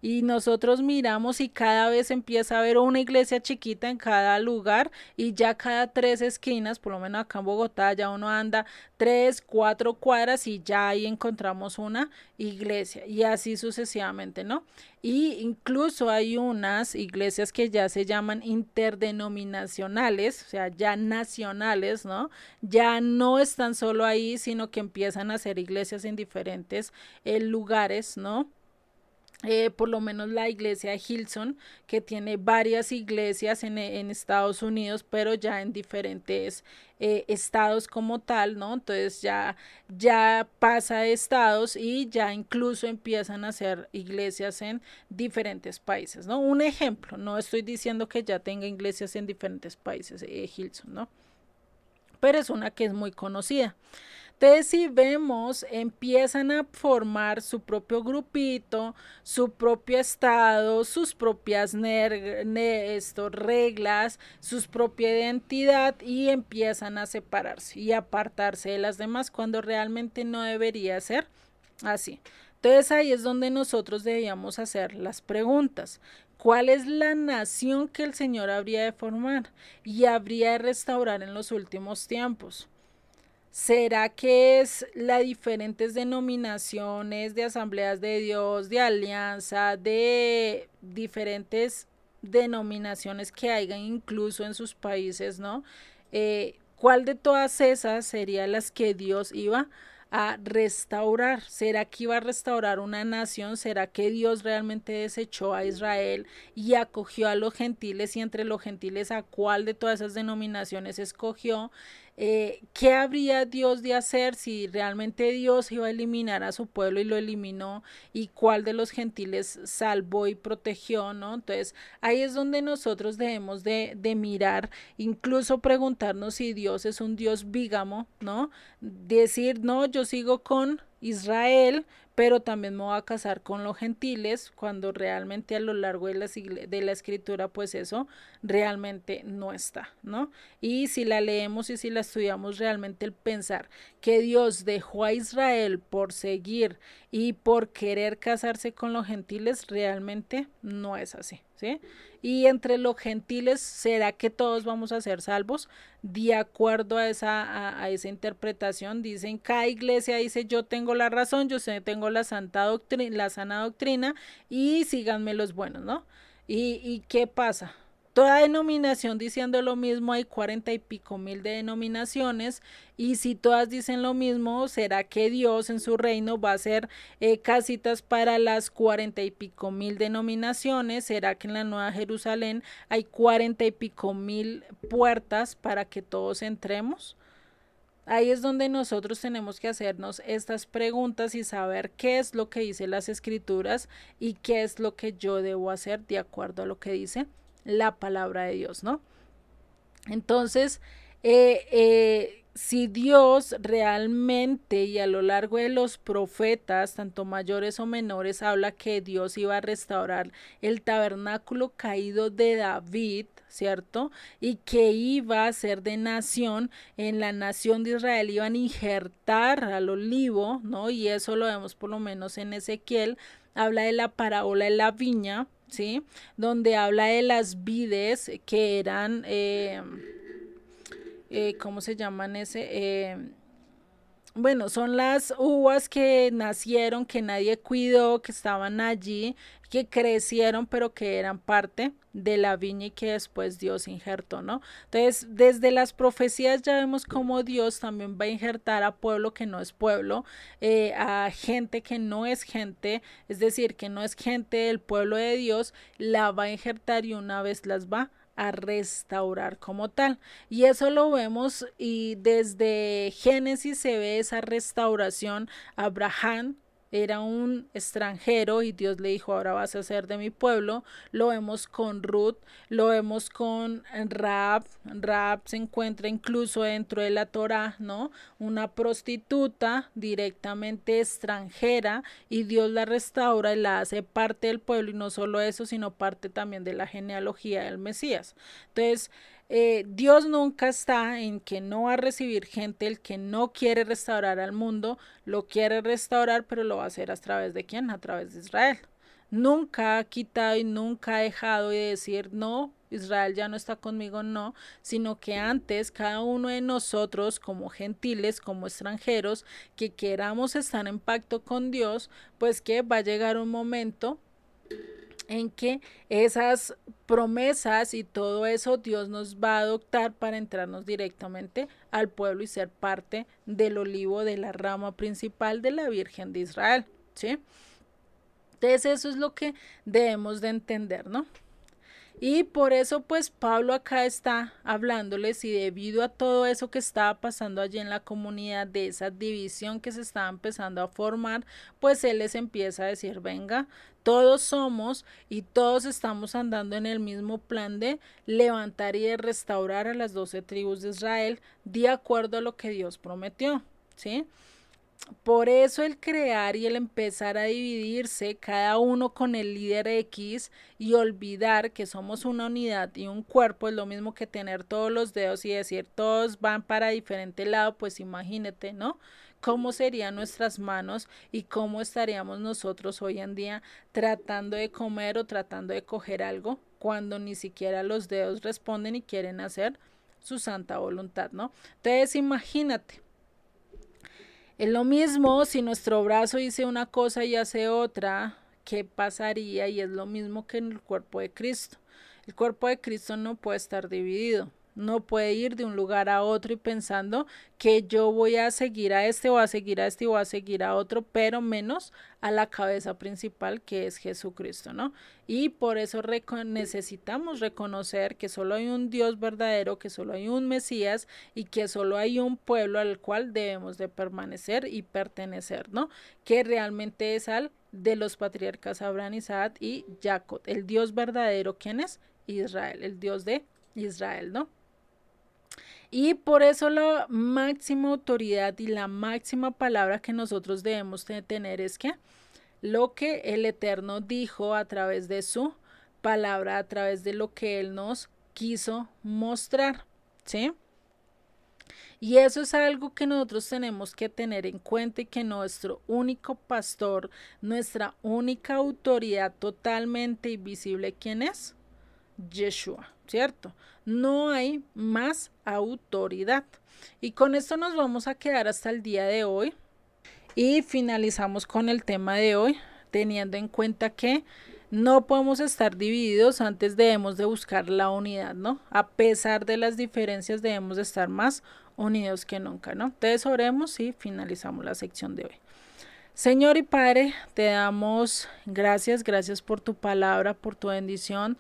Y nosotros miramos y cada vez empieza a haber una iglesia chiquita en cada lugar y ya cada 3 esquinas, por lo menos acá en Bogotá, ya uno anda 3, 4 cuadras y ya ahí encontramos una iglesia y así sucesivamente, ¿no? Y incluso hay unas iglesias que ya se llaman interdenominacionales, o sea, ya nacionales, ¿no? Ya no están solo ahí, sino que empiezan a ser iglesias en diferentes lugares, ¿no? Por lo menos la iglesia de Hillsong, que tiene varias iglesias en Estados Unidos, pero ya en diferentes estados como tal, ¿no? Entonces ya pasa de estados y ya incluso empiezan a hacer iglesias en diferentes países, ¿no? Un ejemplo, no estoy diciendo que ya tenga iglesias en diferentes países, Hillsong, ¿no? Pero es una que es muy conocida. Entonces, si vemos, empiezan a formar su propio grupito, su propio estado, sus propias reglas, su propia identidad y empiezan a separarse y apartarse de las demás cuando realmente no debería ser así. Entonces ahí es donde nosotros debíamos hacer las preguntas. ¿Cuál es la nación que el Señor habría de formar y habría de restaurar en los últimos tiempos? ¿Será que es las diferentes denominaciones de asambleas de Dios, de alianza, de diferentes denominaciones que hayan incluso en sus países, ¿no? ¿Cuál de todas esas serían las que Dios iba a restaurar? ¿Será que iba a restaurar una nación? ¿Será que Dios realmente desechó a Israel y acogió a los gentiles y entre los gentiles a cuál de todas esas denominaciones escogió? ¿Qué habría Dios de hacer si realmente Dios iba a eliminar a su pueblo y lo eliminó? ¿Y cuál de los gentiles salvó y protegió? ¿No? Entonces ahí es donde nosotros debemos de mirar, incluso preguntarnos si Dios es un Dios bígamo, ¿no? Decir, no, yo sigo con Israel, pero también me voy a casar con los gentiles, cuando realmente a lo largo de la escritura, pues eso realmente no está, ¿no? Y si la leemos y si la estudiamos realmente, el pensar que Dios dejó a Israel por seguir y por querer casarse con los gentiles, realmente no es así, ¿sí? Y entre los gentiles, ¿será que todos vamos a ser salvos? De acuerdo a esa interpretación, dicen, cada iglesia dice, yo tengo la razón, yo tengo la santa doctrina, la sana doctrina, y síganme los buenos, ¿no? ¿Y qué pasa? Toda denominación diciendo lo mismo, hay 40 y pico mil de denominaciones, y si todas dicen lo mismo, ¿será que Dios en su reino va a hacer casitas para las 40 y pico mil denominaciones? ¿Será que en la Nueva Jerusalén hay 40 y pico mil puertas para que todos entremos? Ahí es donde nosotros tenemos que hacernos estas preguntas y saber qué es lo que dice las escrituras y qué es lo que yo debo hacer de acuerdo a lo que dice la palabra de Dios, ¿no? Entonces, si Dios realmente y a lo largo de los profetas, tanto mayores o menores, habla que Dios iba a restaurar el tabernáculo caído de David, ¿cierto? Y que iba a ser de nación, en la nación de Israel iban a injertar al olivo, ¿no? Y eso lo vemos por lo menos en Ezequiel, habla de la parábola de la viña, ¿sí? Donde habla de las vides que eran, ¿cómo se llaman ese? Bueno, son las uvas que nacieron, que nadie cuidó, que estaban allí, que crecieron, pero que eran parte de la viña y que después Dios injertó, ¿no? Entonces, desde las profecías ya vemos cómo Dios también va a injertar a pueblo que no es pueblo, a gente que no es gente, es decir, que no es gente del pueblo de Dios, la va a injertar y una vez las va a restaurar como tal. Y eso lo vemos y desde Génesis se ve esa restauración. Abraham era un extranjero y Dios le dijo, ahora vas a ser de mi pueblo. Lo vemos con Ruth, lo vemos con Raab. Raab se encuentra incluso dentro de la Torá, ¿no? Una prostituta directamente extranjera y Dios la restaura y la hace parte del pueblo, y no solo eso, sino parte también de la genealogía del Mesías. Entonces, Dios nunca está en que no va a recibir gente, el que no quiere restaurar al mundo, lo quiere restaurar, pero lo va a hacer a través de quién, a través de Israel. Nunca ha quitado y nunca ha dejado de decir no, Israel ya no está conmigo, no, sino que antes cada uno de nosotros como gentiles, como extranjeros, que queramos estar en pacto con Dios, pues que va a llegar un momento en que esas promesas y todo eso Dios nos va a adoptar para entrarnos directamente al pueblo y ser parte del olivo de la rama principal de la Virgen de Israel, ¿sí? Entonces eso es lo que debemos de entender, ¿no? Y por eso pues Pablo acá está hablándoles y debido a todo eso que estaba pasando allí en la comunidad, de esa división que se estaba empezando a formar, pues él les empieza a decir, venga, todos somos y todos estamos andando en el mismo plan de levantar y de restaurar a las 12 tribus de Israel de acuerdo a lo que Dios prometió, ¿sí? Por eso el crear y el empezar a dividirse cada uno con el líder X y olvidar que somos una unidad y un cuerpo es lo mismo que tener todos los dedos y decir todos van para diferente lado, pues imagínate, ¿no? ¿Cómo serían nuestras manos y cómo estaríamos nosotros hoy en día tratando de comer o tratando de coger algo cuando ni siquiera los dedos responden y quieren hacer su santa voluntad, ¿no? Entonces imagínate. Es lo mismo si nuestro brazo dice una cosa y hace otra, ¿qué pasaría? Y es lo mismo que en el cuerpo de Cristo. El cuerpo de Cristo no puede estar dividido, no puede ir de un lugar a otro y pensando que yo voy a seguir a este, voy a seguir a este y voy a seguir a otro, pero menos a la cabeza principal que es Jesucristo, ¿no? Y por eso necesitamos reconocer que solo hay un Dios verdadero, que solo hay un Mesías y que solo hay un pueblo al cual debemos de permanecer y pertenecer, ¿no? Que realmente es al de los patriarcas Abraham, Isaac y Jacob, el Dios verdadero, ¿quién es? Israel, el Dios de Israel, ¿no? Y por eso la máxima autoridad y la máxima palabra que nosotros debemos de tener es que lo que el Eterno dijo a través de su palabra, a través de lo que Él nos quiso mostrar, ¿sí? Y eso es algo que nosotros tenemos que tener en cuenta y que nuestro único pastor, nuestra única autoridad totalmente invisible, ¿quién es? Yeshua, ¿cierto? No hay más autoridad. Y con esto nos vamos a quedar hasta el día de hoy y finalizamos con el tema de hoy, teniendo en cuenta que no podemos estar divididos, antes debemos de buscar la unidad, ¿no? A pesar de las diferencias debemos de estar más unidos que nunca, ¿no? Entonces oremos y finalizamos la sección de hoy. Señor y Padre, te damos gracias, gracias por tu palabra, por tu bendición,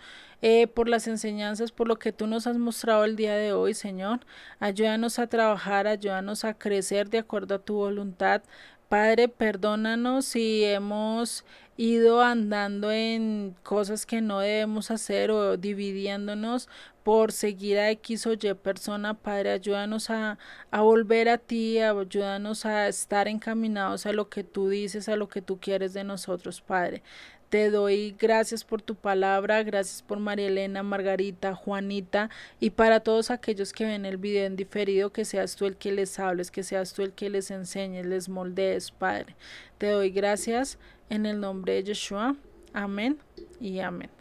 por las enseñanzas, por lo que tú nos has mostrado el día de hoy, Señor. Ayúdanos a trabajar, ayúdanos a crecer de acuerdo a tu voluntad. Padre, perdónanos si hemos ido andando en cosas que no debemos hacer o dividiéndonos por seguir a X o Y persona. Padre, ayúdanos a volver a ti, ayúdanos a estar encaminados a lo que tú dices, a lo que tú quieres de nosotros, Padre. Te doy gracias por tu palabra, gracias por María Elena, Margarita, Juanita y para todos aquellos que ven el video en diferido, que seas tú el que les hables, que seas tú el que les enseñes, les moldees, Padre. Te doy gracias en el nombre de Yeshua. Amén y amén.